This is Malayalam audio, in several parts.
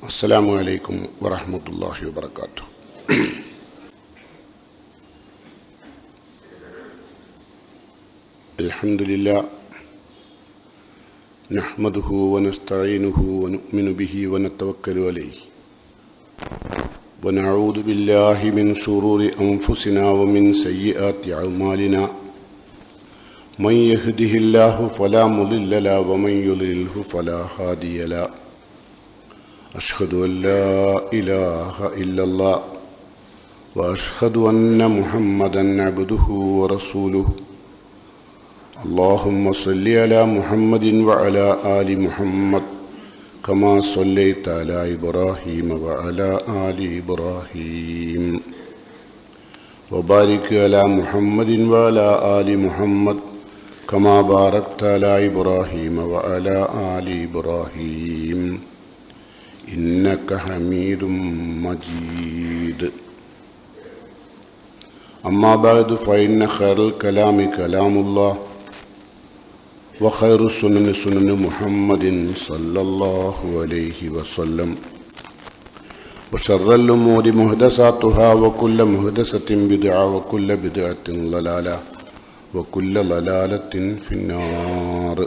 അസ്സലാമു അലൈക്കും വറഹ്മത്തുള്ളാഹി വബറകാതുഹു. അൽഹംദുലില്ലാഹ് നഹ്മദുഹു വനസ്തഈനുഹു വനുഅ്മിനു ബിഹി വനതവക്കലു അലൈഹി വനഊദു ബില്ലാഹി മിൻ ശുറൂരി അൻഫുസിനാ വമിൻ സയ്യിആതി അഅ്മാലിനാ മൻ യഹ്ദിഹില്ലാഹു ഫലാ മുളില്ല ലഹു വമൻ യുളിൽഹു ഫലാ ഹാദിയ ലഹു. أشهد أن لا إله إلا الله وأشهد أن محمدا عبده ورسوله. اللهم صل على محمد وعلى آل محمد كما صليت على إبراهيم وعلى آل إبراهيم وبارك على محمد وعلى آل محمد كما باركت على إبراهيم وعلى آل إبراهيم إنك حميد مجيد. أما بعد فإن خير الكلام كلام الله وخير السنن سنن محمد صلى الله عليه وسلم وشر الأمور محدثاتها وكل محدثة بدعة وكل بدعة ضلالة وكل ضلالة في النار.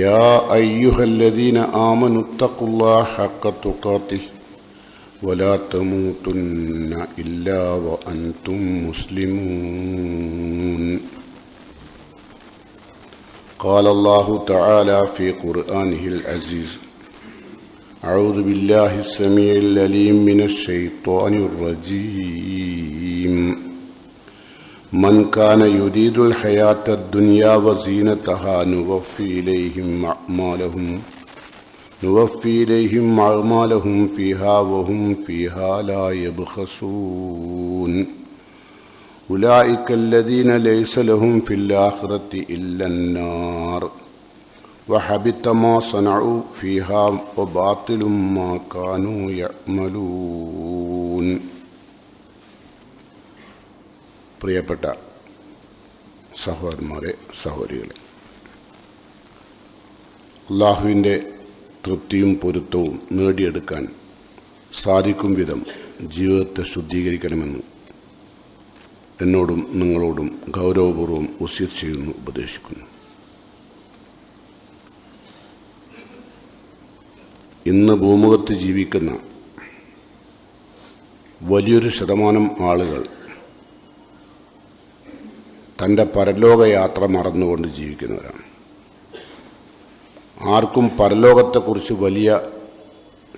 يا أيها الذين آمنوا اتقوا الله حق تقاته ولا تموتن إلا وأنتم مسلمون. قال الله تعالى في قرآنه العزيز: أعوذ بالله السميع العليم من الشيطان الرجيم. من كان يريد الحياة الدنيا وزينتها نوفي إليهم أعمالهم فيها وهم فيها لا يبخسون. أولئك الذين ليس لهم في الآخرة إلا النار وحبط ما صنعوا فيها وباطل ما كانوا يعملون. പ്രിയപ്പെട്ട സഹോദരന്മാരെ, സഹോദരികളെ, അള്ളാഹുവിൻ്റെ തൃപ്തിയും പൊരുത്തവും നേടിയെടുക്കാൻ സാധിക്കും വിധം ജീവിതത്തെ ശുദ്ധീകരിക്കണമെന്ന് എന്നോടും നിങ്ങളോടും ഗൗരവപൂർവ്വം വസിയത്ത് ചെയ്യുന്നു, ഉപദേശിക്കുന്നു. ഇന്ന് ഭൂമുഖത്ത് ജീവിക്കുന്ന വലിയൊരു ശതമാനം ആളുകൾ തൻ്റെ പരലോകയാത്ര മറന്നുകൊണ്ട് ജീവിക്കുന്നവരാണ്. ആർക്കും പരലോകത്തെക്കുറിച്ച് വലിയ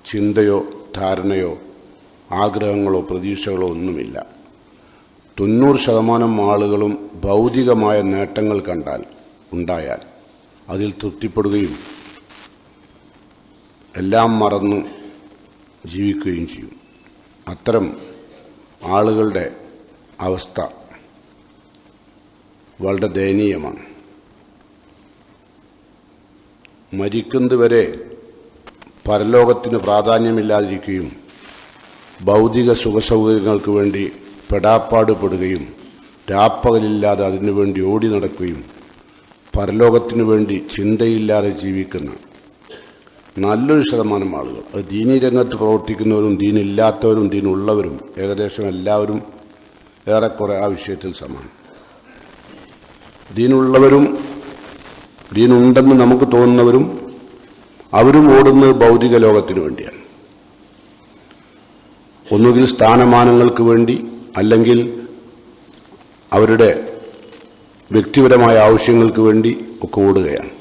ചിന്തയോ ധാരണയോ ആഗ്രഹങ്ങളോ പ്രതീക്ഷകളോ ഒന്നുമില്ല. 90% ആളുകളും ഭൗതികമായ നേട്ടങ്ങൾ ഉണ്ടായാൽ അതിൽ തൃപ്തിപ്പെടുകയും എല്ലാം മറന്ന് ജീവിക്കുകയും ചെയ്യും. അത്തരം ആളുകളുടെ അവസ്ഥ വളരെ ദയനീയമാണ്. മരിക്കുന്നതുവരെ പരലോകത്തിന് പ്രാധാന്യമില്ലാതിരിക്കുകയും ഭൗതിക സുഖസൗകര്യങ്ങൾക്ക് വേണ്ടി പെടാപ്പാടുപെടുകയും രാപ്പകലില്ലാതെ അതിനുവേണ്ടി ഓടി നടക്കുകയും പരലോകത്തിനു വേണ്ടി ചിന്തയില്ലാതെ ജീവിക്കുന്ന നല്ലൊരു ശതമാനം ആളുകൾ, അത് ദീനീ രംഗത്ത് പ്രവർത്തിക്കുന്നവരും ദീനില്ലാത്തവരും ദീനുള്ളവരും ഏകദേശം എല്ലാവരും ഏറെക്കുറെ ആ വിഷയത്തിൽ സമാനം. ദീനുള്ളവരും ദീനുണ്ടെന്ന് നമുക്ക് തോന്നുന്നവരും അവരും ഓടുന്നത് ഭൗതിക ലോകത്തിനു വേണ്ടിയാണ്. ഒന്നുകിൽ സ്ഥാനമാനങ്ങൾക്ക് വേണ്ടി, അല്ലെങ്കിൽ അവരുടെ വ്യക്തിപരമായ ആവശ്യങ്ങൾക്ക് വേണ്ടി ഒക്കെ ഓടുകയാണ്.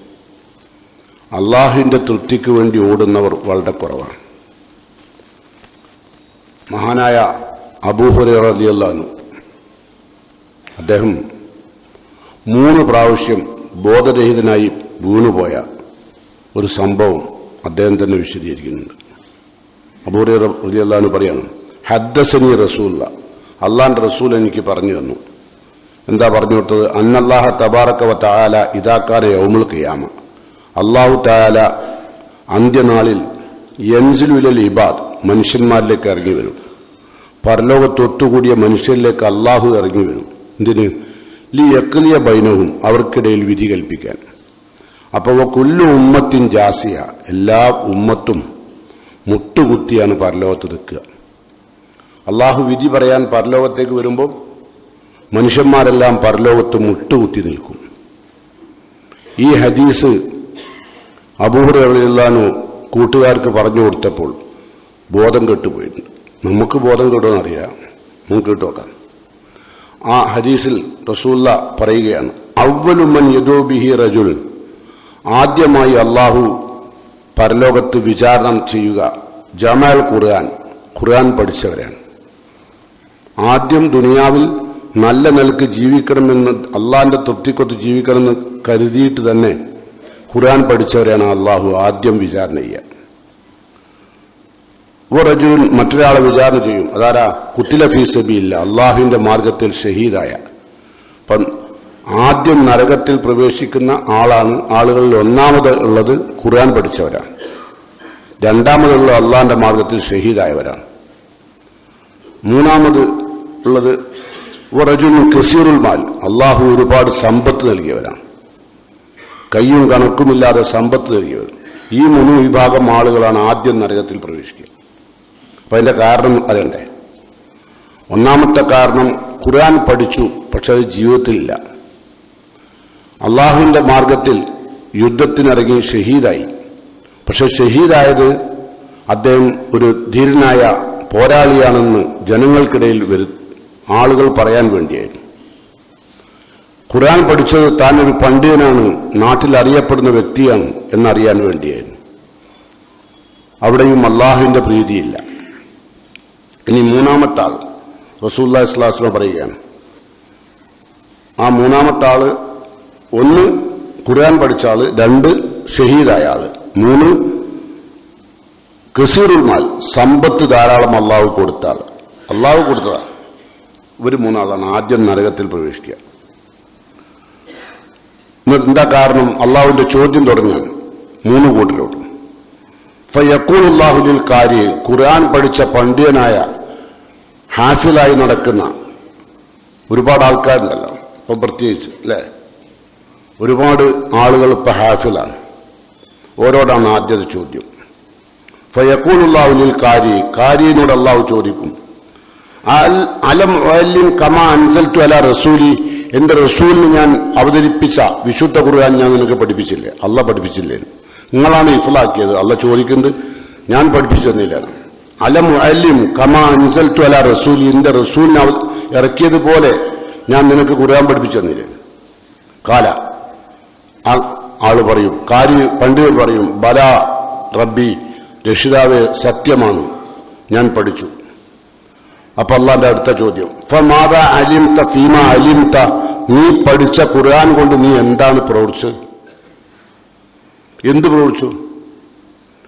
അള്ളാഹുവിൻ്റെ തൃപ്തിക്ക് വേണ്ടി ഓടുന്നവർ വളരെ കുറവാണ്. മഹാനായ അബൂ ഹുറൈറ റളിയല്ലാഹു അൻഹു അദ്ദേഹം 3 പ്രാവശ്യം ബോധരഹിതനായി വീണുപോയ ഒരു സംഭവം അദ്ദേഹം തന്നെ വിശദീകരിക്കുന്നുണ്ട്. അബൂ ഹുറൈറ റളിയല്ലാഹു അൻഹു പറയാണ്, ഹദ്ദസനി റസൂലുള്ളാഹ്, അള്ളാഹുവിൻ്റെ റസൂൽ എനിക്ക് പറഞ്ഞു തന്നു. എന്താ പറഞ്ഞു വിട്ടത്? അന്നല്ലാഹ തബാറക വ തആല ഇദാ കാന യൗമുൽ ഖിയാമ, അല്ലാഹു തആല അന്ത്യനാളിൽ യൻസിലു ഇലൽ ഇബാദ്, മനുഷ്യന്മാരിലേക്ക് ഇറങ്ങി വരും. പരലോകത്തൊത്തുകൂടിയ മനുഷ്യരിലേക്ക് അള്ളാഹു ഇറങ്ങി വരും. എന്തിന്? ലി യഖ്ലിയ ബൈനഹും, അവർക്കിടയിൽ വിധി കൽപ്പിക്കാൻ. അപ്പോൾ കുല്ലു ഉമ്മത്തിൻ ജാസിയ, എല്ലാ ഉമ്മത്തും മുട്ടുകുത്തിയാണ് പരലോകത്ത് നിൽക്കുക. അള്ളാഹു വിധി പറയാൻ പരലോകത്തേക്ക് വരുമ്പോൾ മനുഷ്യന്മാരെല്ലാം പരലോകത്ത് മുട്ടുകുത്തി നിൽക്കും. ഈ ഹദീസ് അബൂ ഹുറൈറ റളിയല്ലാഹു കൂട്ടുകാർക്ക് പറഞ്ഞു കൊടുത്തപ്പോൾ ബോധം കെട്ടുപോയിട്ടുണ്ട്. നമുക്ക് ബോധം കെട്ടുമെന്നറിയാം, നമുക്ക് കേട്ടുനോക്കാം. ആ ഹദീസിൽ റസൂലുള്ള പറയുകയാണ്, അവ്വലു മൻ യദൂ ബിഹി റജുൽ, ആദ്യമായി അള്ളാഹു പരലോകത്ത് വിചാരണ ചെയ്യുക ജമാൽ ഖുർആൻ പഠിച്ചവരാണ്. ആദ്യം ദുനിയാവിൽ നല്ല നിലക്ക് ജീവിക്കണമെന്ന്, അള്ളാഹിന്റെ തൃപ്തിക്കൊത്ത് ജീവിക്കണമെന്ന് കരുതിയിട്ട് തന്നെ ഖുർആൻ പഠിച്ചവരാണ് അള്ളാഹു ആദ്യം വിചാരണ ചെയ്യുക. റജുൽ, മറ്റൊരാളെ വിചാരണ ചെയ്യും. അതാരാ? ഖുത്തില ഫീ സബീലില്ലാഹ്, അള്ളാഹുവിന്റെ മാർഗത്തിൽ ഷഹീദായ. അപ്പം ആദ്യം നരകത്തിൽ പ്രവേശിക്കുന്ന ആളുകളിൽ ഒന്നാമത് ഉള്ളത് ഖുർആൻ പഠിച്ചവരാണ്. രണ്ടാമതുള്ള അള്ളാഹിന്റെ മാർഗത്തിൽ ഷഹീദായവരാണ്. മൂന്നാമത് ഉള്ളത് റജുൽ കസീറുൽ മാൽ, അള്ളാഹു ഒരുപാട് സമ്പത്ത് നൽകിയവരാണ്. കയ്യും കണക്കുമില്ലാതെ സമ്പത്ത് നൽകിയവർ. ഈ 3 വിഭാഗം ആളുകളാണ് ആദ്യം നരകത്തിൽ പ്രവേശിക്കുക. അപ്പൊ അതിന്റെ കാരണം അറിയണ്ടേ? ഒന്നാമത്തെ കാരണം ഖുർആൻ പഠിച്ചു, പക്ഷെ അത് ജീവിതത്തിലില്ല. അള്ളാഹുവിന്റെ മാർഗത്തിൽ യുദ്ധത്തിനിറങ്ങി ഷഹീദായി. പക്ഷെ ഷഹീദായത് അദ്ദേഹം ഒരു ധീരനായ പോരാളിയാണെന്ന് ജനങ്ങൾക്കിടയിൽ ആളുകൾ പറയാൻ വേണ്ടിയായിരുന്നു. ഖുർആൻ പഠിച്ചത് താൻ ഒരു പണ്ഡിതനാണ്, നാട്ടിൽ അറിയപ്പെടുന്ന വ്യക്തിയാണ് എന്നറിയാൻ വേണ്ടിയായിരുന്നു. അവിടെയും അള്ളാഹുവിന്റെ പ്രീതിയില്ല. ഇനി മൂന്നാമത്തെ ആൾ റസൂലുള്ളാഹി സ്വല്ലല്ലാഹു അലൈഹി വസല്ലം പറയുകയാണ്, ആ മൂന്നാമത്തെ ആള് 1 ഖുർആൻ പഠിച്ച ആള്, 2 ഷഹീദായ ആള്, 3 കസീറുൽ മാൽ, സമ്പത്ത് ധാരാളം അള്ളാഹു കൊടുത്ത ആള്. അള്ളാഹു കൊടുത്തതാണ്. ഇവർ 3 ആളാണ് ആദ്യം നരകത്തിൽ പ്രവേശിക്കുക. എന്താ കാരണം? അള്ളാഹുവിന്റെ ചോദ്യം തുടങ്ങാണ് 3 കൂട്ടരോട്. ഫയഖൂലുല്ലാഹു ലിൽ ഖാരി, ഖുർആൻ പഠിച്ച പണ്ഡിതനായ ഹാഫിലായി നടക്കുന്ന ഒരുപാട് ആൾക്കാരുണ്ടല്ലോ ഇപ്പം, പ്രത്യേകിച്ച് അല്ലേ, ഒരുപാട് ആളുകൾ ഇപ്പൊ ഹാഫിലാണ്. ഓരോടാണ് ആദ്യത്തെ ചോദ്യം. ഫയഖൂലുല്ലാഹു ലിൽ ഖാരി, ഖാരിയോട് അള്ളാഹു ചോദിക്കും, അലം ഉഅല്ലിം കമാ അൻസൽതു അലാ റസൂലി, എന്റെ റസൂലിന് ഞാൻ അവതരിപ്പിച്ച വിശുദ്ധ ഖുർആൻ ഞാൻ നിനക്ക് പഠിപ്പിച്ചില്ലേ? അള്ളാഹ് പഠിപ്പിച്ചില്ലേ? നിങ്ങളാണ് ഇഫ്ലാക്കിയത്. അള്ളാഹ് ചോദിക്കുന്നത് ഞാൻ പഠിപ്പിച്ചു തന്നില്ല. അലം ഉഅല്ലിം കമാ അൻസൽതു അലാ റസൂലി, എന്റെ റസൂലിനെ ഇറക്കിയതുപോലെ ഞാൻ നിനക്ക് ഖുർആൻ പഠിപ്പിച്ചു തന്നില്ലേ? കാല, ആള് പറയും, പണ്ഡിതൻ പറയും, ബലാ റബ്ബി, രക്ഷിതാവേ സത്യമാണ്, ഞാൻ പഠിച്ചു. അപ്പൊ അള്ളാന്റെ അടുത്ത ചോദ്യം, ഫമാദാ അലിംത ഫീമാ അലിംത, നീ പഠിച്ച ഖുർആൻ കൊണ്ട് നീ എന്താണ് പ്രവർത്തിച്ചത്? എന്ത് പ്രവർത്തിച്ചു?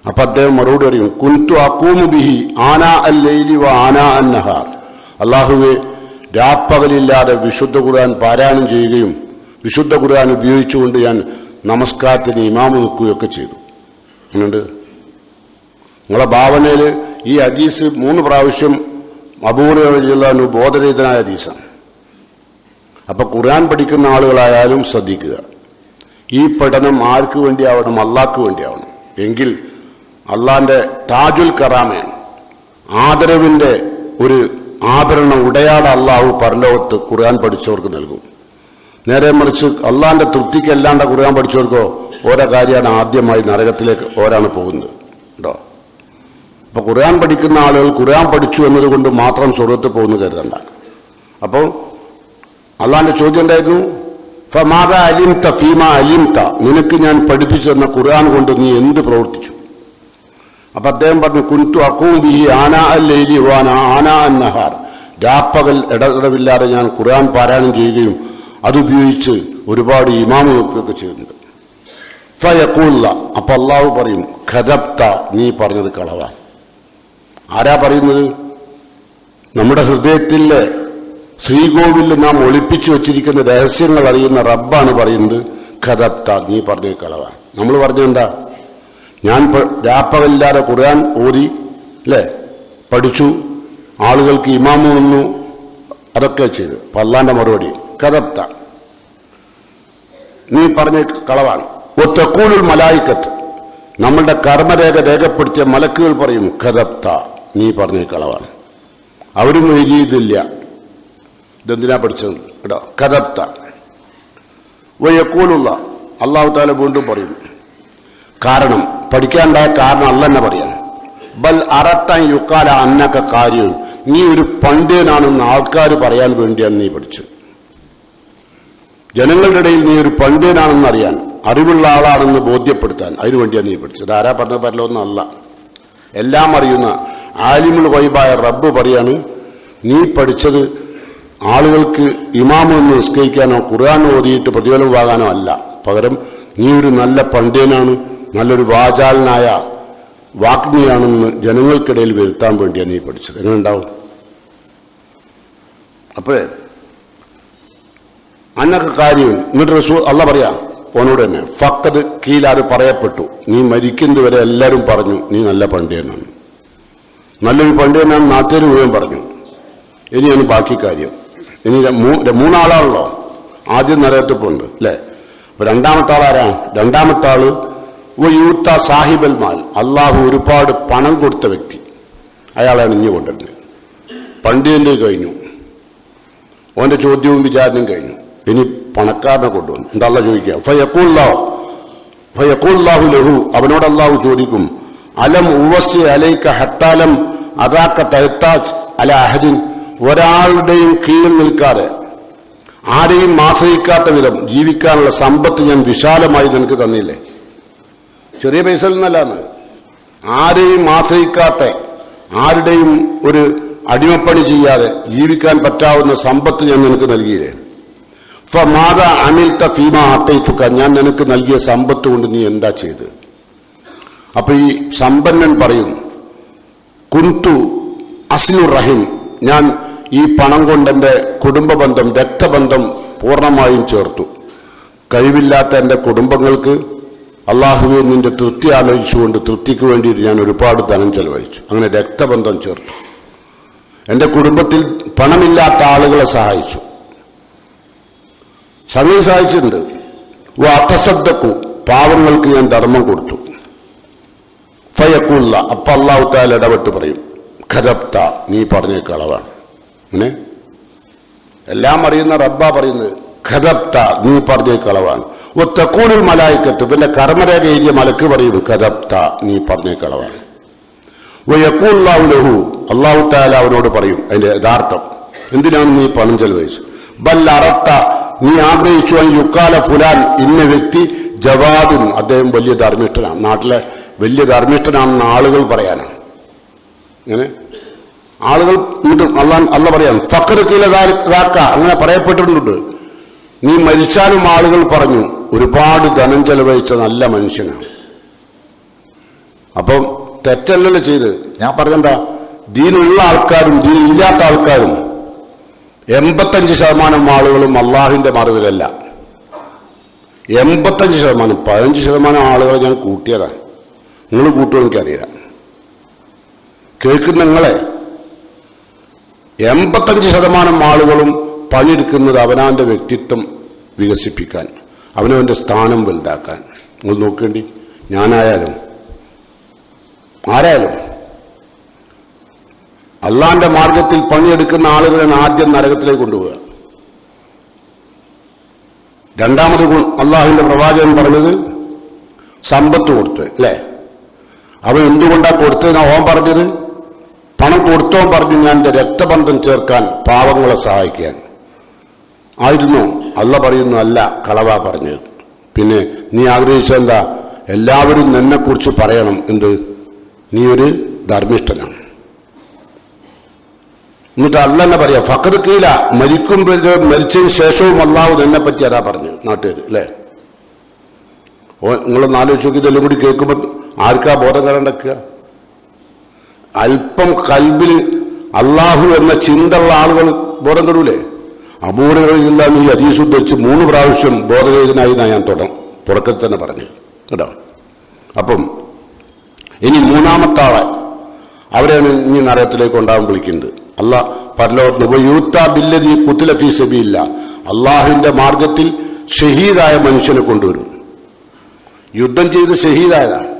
അപ്പൊ അദ്ദേഹം മറുപടി പറയും, കുൻതു അഖൂമു ബിഹി ആനാ അൽ ലൈലി വ ആനാ അൻ നഹാർ, അല്ലാഹുവേ രാപ്പകലില്ലാതെ വിശുദ്ധ ഖുർആൻ പാരായണം ചെയ്യുകയും വിശുദ്ധ ഖുർആൻ ഉപയോഗിച്ചുകൊണ്ട് ഞാൻ നമസ്കാരത്തിന് ഇമാമ് നിൽക്കുകയൊക്കെ ചെയ്തു. എന്നുണ്ട് നിങ്ങളെ ഭാവനയിൽ ഈ ഹദീസ് 3 പ്രാവശ്യം അബൂ ഹുറൈറ റളിയല്ലാഹു അൻഹു ബോധരഹിതനായ ഹദീസാണ്. അപ്പൊ ഖുർആൻ പഠിക്കുന്ന ആളുകളായാലും ശ്രദ്ധിക്കുക, ഈ പഠനം ആർക്ക് വേണ്ടിയാവണം? അള്ളാഹ്ക്ക് വേണ്ടിയാവണം. എങ്കിൽ അള്ളാന്റെ താജുൽ കറാമയാണ്, ആദരവിന്റെ ഒരു ആഭരണം, ഉടയാട അള്ളാഹു പരലോകത്ത് ഖുർആൻ പഠിച്ചവർക്ക് നൽകും. നേരെ മറിച്ച് അള്ളാന്റെ തൃപ്തിക്കല്ലാണ്ട് ഖുർആൻ പഠിച്ചവർക്കോ ഓരോ കാര്യമാണ് ആദ്യമായി നരകത്തിലേക്ക് ഓരാണ് പോകുന്നത് കേട്ടോ. അപ്പൊ ഖുർആൻ പഠിക്കുന്ന ആളുകൾ ഖുർആൻ പഠിച്ചു എന്നതുകൊണ്ട് മാത്രം സ്വർഗ്ഗത്തിൽ പോകുന്നു കരുതണ്ട. അപ്പോൾ അള്ളാന്റെ ചോദ്യം എന്തായിരുന്നു? ഫമാദാ അലിംത ഫീമാ അലിംത, നിനക്ക് ഞാൻ പഠിപ്പിച്ചു തന്ന ഖുർആൻ കൊണ്ട് നീ എന്ത് പ്രവർത്തിച്ചു? അപ്പൊ അദ്ദേഹം പറഞ്ഞു, കുൻതു അഖൂമു ബിഹി ആനാ അൽ ലൈലി വ ആനാ അൻ നഹാർ, രാപ്പകൽ ഇടവില്ലാതെ ഞാൻ ഖുർആൻ പാരായണം ചെയ്യുകയും അതുപയോഗിച്ച് ഒരുപാട് ഇമാമ് നോക്കുകയൊക്കെ ചെയ്യുന്നുണ്ട്. ഫയഖൂല, അപ്പൊ അള്ളാഹു പറയും, ഖദബ്ത, നീ പറഞ്ഞത് കളവാ. ആരാ പറയുന്നത്? നമ്മുടെ ഹൃദയത്തിലെ ശ്രീകോവിലിൽ നാം ഒളിപ്പിച്ചു വെച്ചിരിക്കുന്ന രഹസ്യങ്ങൾ അറിയുന്ന റബ്ബാണ് പറയുന്നത്, ഖദബ്ത, നീ പറഞ്ഞത് കളവാ. നമ്മൾ പറഞ്ഞെന്താ? ഞാൻ രാപ്പകലില്ലാതെ ഖുർആൻ ഓതി അല്ലേ, പഠിച്ചു, ആളുകൾക്ക് ഇമാമ് നിന്നു, അതൊക്കെ ചെയ്തു. അപ്പൊ അള്ളാന്റെ മറുപടി, ഖദബ്ത, നീ പറഞ്ഞ കളവാണ്. തഖൂലുൽ മലായിക്കത്ത്, നമ്മളുടെ കർമ്മരേഖ രേഖപ്പെടുത്തിയ മലക്കുകൾ പറയും കദബ്ത, നീ പറഞ്ഞ കളവാണ്. അവരും എഴുതിയതില്ല, ഇതെന്തിനാ പഠിച്ചത് കേട്ടോ, കദബ്ത. വയഖൂലുള്ള, അല്ലാഹു തആല വീണ്ടും പറയും കാരണം, പഠിക്കാനുണ്ടായ കാരണം അല്ല തന്നെ പറയാം. ബൽ അറത്താൻ യുക്കാല അന്നക്ക കാര്യം, നീ ഒരു പണ്ഡിതനാണെന്ന് ആൾക്കാർ പറയാൻ വേണ്ടിയാണ് നീ പഠിച്ചത്. ജനങ്ങളുടെ ഇടയിൽ നീ ഒരു പണ്ഡിതനാണെന്ന് അറിയാൻ, അറിവുള്ള ആളാണെന്ന് ബോധ്യപ്പെടുത്താൻ, അതിനു വേണ്ടിയാണ് നീ പഠിച്ചത്. ആരാ പറഞ്ഞ പരലൊന്നല്ല, എല്ലാം അറിയുന്ന ആലിമുൽ ഗൈബായ റബ്ബ് പറയാണ് നീ പഠിച്ചത് ആളുകൾക്ക് ഇമാമൊന്ന് നിസ്കരിക്കാനോ ഖുർആൻ ഓതിയിട്ട് പ്രതിഫലം വാങ്ങാനോ അല്ല, പകരം നീ ഒരു നല്ല പണ്ഡിതനാണ്, നല്ലൊരു വാചാലനായ വാഗ്മിയാണെന്ന് ജനങ്ങൾക്കിടയിൽ വരുത്താൻ വേണ്ടിയാണ് നീ പഠിച്ചത്. എങ്ങനെ ഉണ്ടാവും? അപ്പോഴേ അന്നൊക്കെ കാര്യം. എന്നിട്ട് റസൂൽ അല്ല പറയാ ഓനോട് തന്നെ ഫഖദ് കീല, അത് പറയപ്പെട്ടു, നീ മരിക്കുന്നതുവരെ എല്ലാവരും പറഞ്ഞു നീ നല്ല പണ്ഡിതനാണ്, നല്ലൊരു പണ്ഡിതനാണ് നാട്ടുകാർ മുഴുവൻ പറഞ്ഞു. ഇനിയാണ് ബാക്കി കാര്യം. ഇനി മൂന്നാളാണല്ലോ, ആദ്യം നിലനിർത്തിപ്പുണ്ട് അല്ലേ. അപ്പൊ രണ്ടാമത്തെ ആളാരാ? രണ്ടാമത്തെ ആള് യൂത്ത സാഹിബൽ മാൽ, അള്ളാഹു ഒരുപാട് പണം കൊടുത്ത വ്യക്തി, അയാളാണ് ഇഞ്ഞു കൊണ്ടിരുന്നത്. പണ്ഡിതന്റെ കഴിഞ്ഞു, ഓന്റെ ചോദ്യവും വിചാരണയും കഴിഞ്ഞു, ഇനി പണക്കാരനെ കൊണ്ടുവന്നു. എന്താ അല്ലാഹു ചോദിക്കുക? ഫയഖൂലുല്ലാഹു ലഹു, അവനോട് അള്ളാഹു ചോദിക്കും അലം ഉവസ്സി അലൈക ഹത്താലം അദാക തഹ്താജ് അല അഹദിൻ, ഒരാളുടെയും കീഴിൽ നിൽക്കാതെ ആരെയും ആശ്രയിക്കാത്ത വിധം ജീവിക്കാനുള്ള സമ്പത്ത് ഞാൻ വിശാലമായി നിനക്ക് തന്നില്ലേ? ചെറിയ പൈസ എന്നല്ലാന്ന്, ആരെയും ആശ്രയിക്കാത്ത, ആരുടെയും ഒരു അടിമപ്പണി ചെയ്യാതെ ജീവിക്കാൻ പറ്റാവുന്ന സമ്പത്ത് ഞാൻ നിനക്ക് നൽകിയില്ലേ? ഫമാദ അമിൽത ഫീമാ അതൈതുക, ഞാൻ നിനക്ക് നൽകിയ സമ്പത്ത് കൊണ്ട് നീ എന്താ ചെയ്ത്? അപ്പൊ ഈ സമ്പന്നൻ പറയും കുന്തു അസ്ലുർ റഹിം, ഞാൻ ഈ പണം കൊണ്ട് എന്റെ കുടുംബ ബന്ധം, രക്തബന്ധം പൂർണ്ണമായും ചേർത്തു. കഴിവില്ലാത്ത എന്റെ കുടുംബങ്ങൾക്ക് അള്ളാഹുവെ നിന്റെ തൃപ്തി ആലോചിച്ചുകൊണ്ട് തൃപ്തിക്ക് വേണ്ടിയിട്ട് ഞാൻ ഒരുപാട് ധനം ചെലവഴിച്ചു. അങ്ങനെ രക്തബന്ധം ചേർത്തു. എന്റെ കുടുംബത്തിൽ പണമില്ലാത്ത ആളുകളെ സഹായിച്ചു, സംഗതി സഹായിച്ചിട്ടുണ്ട്. അത്തസദ്ദഖു, പാവങ്ങൾക്ക് ഞാൻ ധർമ്മം കൊടുത്തു. ഫയഖൂല, അപ്പൊ അല്ലാഹു തആല ഇടപെട്ട് പറയും ഖദബ്ത, നീ പറഞ്ഞ കളവാണ്. അങ്ങനെ എല്ലാം അറിയുന്ന റബ്ബാ പറയുന്നത് ഖദബ്ത, നീ പറഞ്ഞ കളവാണ്. തഖൂലുൽ മലായിക്കത്ത്, പിന്നെ കർമ്മരേഖ എഴുതിയ മലക്ക് പറയും ഖദബ്ത, നീ പറഞ്ഞ കളവാണ്. വയഖൂലുല്ലാഹു ലഹു, അല്ലാഹു തആല അവനോട് പറയും അതിന്റെ യഥാർത്ഥം, എന്തിനാണ് നീ പണം ചെലവഴിച്ചു? ബൽ അറത്ത, നീ ആഗ്രഹിച്ചു യുക്കാല ഫുലാൻ, ഇന്ന വ്യക്തി ജവാദുൻ, അദ്ദേഹം വലിയ ധർമ്മിഷ്ഠനാണ്, നാട്ടിലെ വലിയ ധർമ്മിഷ്ഠനാണെന്ന് ആളുകൾ പറയാനാണ്. ഇങ്ങനെ ആളുകൾ അല്ല പറയാൻ ഫഖർ കീലതാക്ക, അങ്ങനെ പറയപ്പെട്ടിട്ടുണ്ട്. നീ മരിച്ചാലും ആളുകൾ പറഞ്ഞു ഒരുപാട് ധനം ചെലവഴിച്ച നല്ല മനുഷ്യനാണ്. അപ്പം തെറ്റല്ലല്ലോ ചെയ്ത്. ഞാൻ പറഞ്ഞെന്താ, ദീനുള്ള ആൾക്കാരും ദീനില്ലാത്ത ആൾക്കാരും 85% ആളുകളും അള്ളാഹുവിന്റെ മാർഗ്ഗത്തിലല്ല. 85%, 15% ആളുകളെ ഞാൻ കൂട്ടിയതാണ്. നിങ്ങൾ കൂട്ടുമോ എനിക്കറിയാം. കേൾക്കുന്ന നിങ്ങളെ 85% ആളുകളും പണിയെടുക്കുന്നത് അവനവന്റെ വ്യക്തിത്വം വികസിപ്പിക്കാൻ, അവനവന്റെ സ്ഥാനം വലുതാക്കാൻ. നിങ്ങൾ നോക്കേണ്ടി, ഞാനായാലും ആരായാലും അള്ളാന്റെ മാർഗത്തിൽ പണിയെടുക്കുന്ന ആളുകളെ ആദ്യം നരകത്തിലേക്ക് കൊണ്ടുപോവുക. രണ്ടാമത് അള്ളാഹുവിന്റെ പ്രവാചകൻ പറഞ്ഞത് സമ്പത്ത് കൊടുത്ത് അല്ലേ? അവൻ എന്തുകൊണ്ടാ കൊടുത്തതെന്നാ ഓൻ പറഞ്ഞത്? പണം കൊടുത്തോൻ പറഞ്ഞു ഞാൻ എന്റെ രക്തബന്ധം ചേർക്കാൻ, പാവങ്ങളെ സഹായിക്കാൻ ആയിരുന്നു. അല്ല പറയുന്നു അല്ല, കളവാ പറഞ്ഞത്. പിന്നെ നീ ആഗ്രഹിച്ചെന്താ? എല്ലാവരും നിന്നെക്കുറിച്ച് പറയണം എന്ത്, നീ ഒരു ധർമ്മിഷ്ഠനാണ്. എന്നിട്ട് അല്ല തന്നെ പറയാ ഫഖർ കീല, മരിച്ചതിന് ശേഷവും അള്ളാഹു എന്നെ പറ്റി അതാ പറഞ്ഞു നാട്ടുകാർ അല്ലേ? നിങ്ങളൊന്ന് ആലോചിച്ച് നോക്കി, ഇതെല്ലാം കൂടി കേൾക്കുമ്പോൾ ആർക്കാ ബോധം കടണ്ടക്കുക? അല്പം കൽബിൽ അള്ളാഹു എന്ന ചിന്തയുള്ള ആളുകൾ ബോധം കെടൂലേ? അബൂഹുറൈറ ഈ ഹദീസ് ഉദ്ധരിച്ച് 3 പ്രാവശ്യം ബോധവേദനായി ഞാൻ തുടക്കത്തിൽ തന്നെ പറഞ്ഞു കേട്ടോ. അപ്പം ഇനി മൂന്നാമത്തെ ആളെ അവരെയാണ് ഇനി നരകത്തിലേക്ക് ഉണ്ടാവാൻ വിളിക്കുന്നത്. അള്ളാഹുവിന്റെ മാർഗത്തിൽ ഷഹീദായ മനുഷ്യനെ കൊണ്ടുവരും. യുദ്ധം ചെയ്ത് ഷഹീദായതാണ്,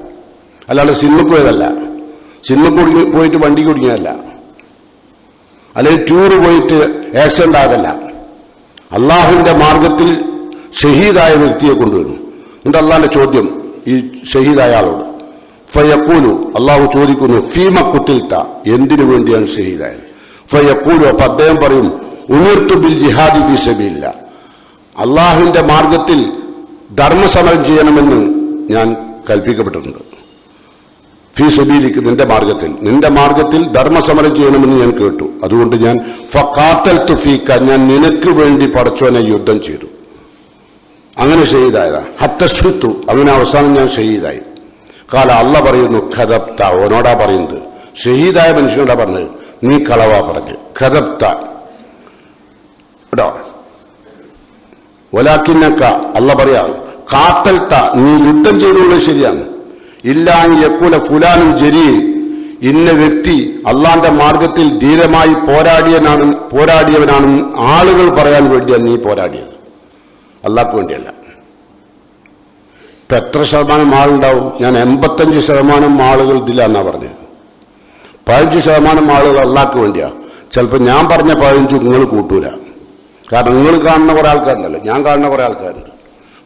അല്ലാണ്ട് സിനിമക്ക് പോയതല്ല. സിനിമക്ക് പോയിട്ട് വണ്ടി കുടുങ്ങിയതല്ല, അല്ലെങ്കിൽ ടൂറ് പോയിട്ട് ആക്സിഡന്റ് ആകല്ല. അള്ളാഹുവിന്റെ മാർഗത്തിൽ ഷഹീദായ വ്യക്തിയെ കൊണ്ടുവരുന്നു. എന്നിട്ട് അള്ളാഹിന്റെ ചോദ്യം ഈ ഷഹീദായ ആളോട്, ഫയഖൂലു, അള്ളാഹു ചോദിക്കുന്നു, ഫീമ ഖുതിൽത, എന്തിനു വേണ്ടിയാണ് ഷഹീദായത്? ഫയഖൂലു, അപ്പൊ അദ്ദേഹം പറയും, ഉമിർതു ബിൽ ജിഹാദി ഫീ സബീലില്ലാ, അള്ളാഹുവിന്റെ മാർഗത്തിൽ ധർമ്മസമരം ചെയ്യണമെന്ന് ഞാൻ കൽപ്പിക്കപ്പെട്ടിട്ടുണ്ട്. ഫീ സബീലിക്ക്, നിന്റെ മാർഗത്തിൽ ധർമ്മസമരം ചെയ്യണമെന്ന് ഞാൻ കേട്ടു, അതുകൊണ്ട് ഞാൻ ഫഖാതൽതു ഫീക, ഞാൻ നിനക്ക് വേണ്ടി പടച്ചോനെ യുദ്ധം ചെയ്തു, അങ്ങനെ ഷഹീദായതാ. ഹത്തശ്ഹുത്തു, അങ്ങനെ അവസാനം ഞാൻ ഷഹീദായി. കാല, അള്ള പറയുന്നു, ഖദബ്ത, ഓനോടാ പറയുന്നത്, ഷഹീദായ മനുഷ്യനോടാ പറഞ്ഞത്, നീ കളവാ പറഞ്ഞു. ഖദബ്ത കേട്ടോ. വലാക്കിന്നക, അള്ള പറയാ, ഖാതൽത, നീ യുദ്ധം ചെയ്തുള്ളത് ശരിയാണ്. ഇല്ലാ യഖൂല ഫുലാനും ജരീ, ഇന്ന വ്യക്തി അള്ളാന്റെ മാർഗത്തിൽ ധീരമായി പോരാടിയവനാണ് ആളുകൾ പറയാൻ വേണ്ടിയാണ് നീ പോരാടിയത്, അള്ളാഹ്ക്ക് വേണ്ടിയല്ല. ഇപ്പൊ എത്ര ശതമാനം ആളുണ്ടാവും? ഞാൻ 85% ആളുകൾ ഇതില്ല എന്നാ പറഞ്ഞത്. 15% ആളുകൾ അള്ളാഹ്ക്ക് വേണ്ടിയാ. ചിലപ്പോൾ ഞാൻ പറഞ്ഞ 15 നിങ്ങൾ കൂട്ടൂല. കാരണം നിങ്ങൾ കാണുന്ന കുറെ ആൾക്കാരുണ്ടല്ലോ, ഞാൻ കാണുന്ന കുറെ ആൾക്കാരുണ്ട്,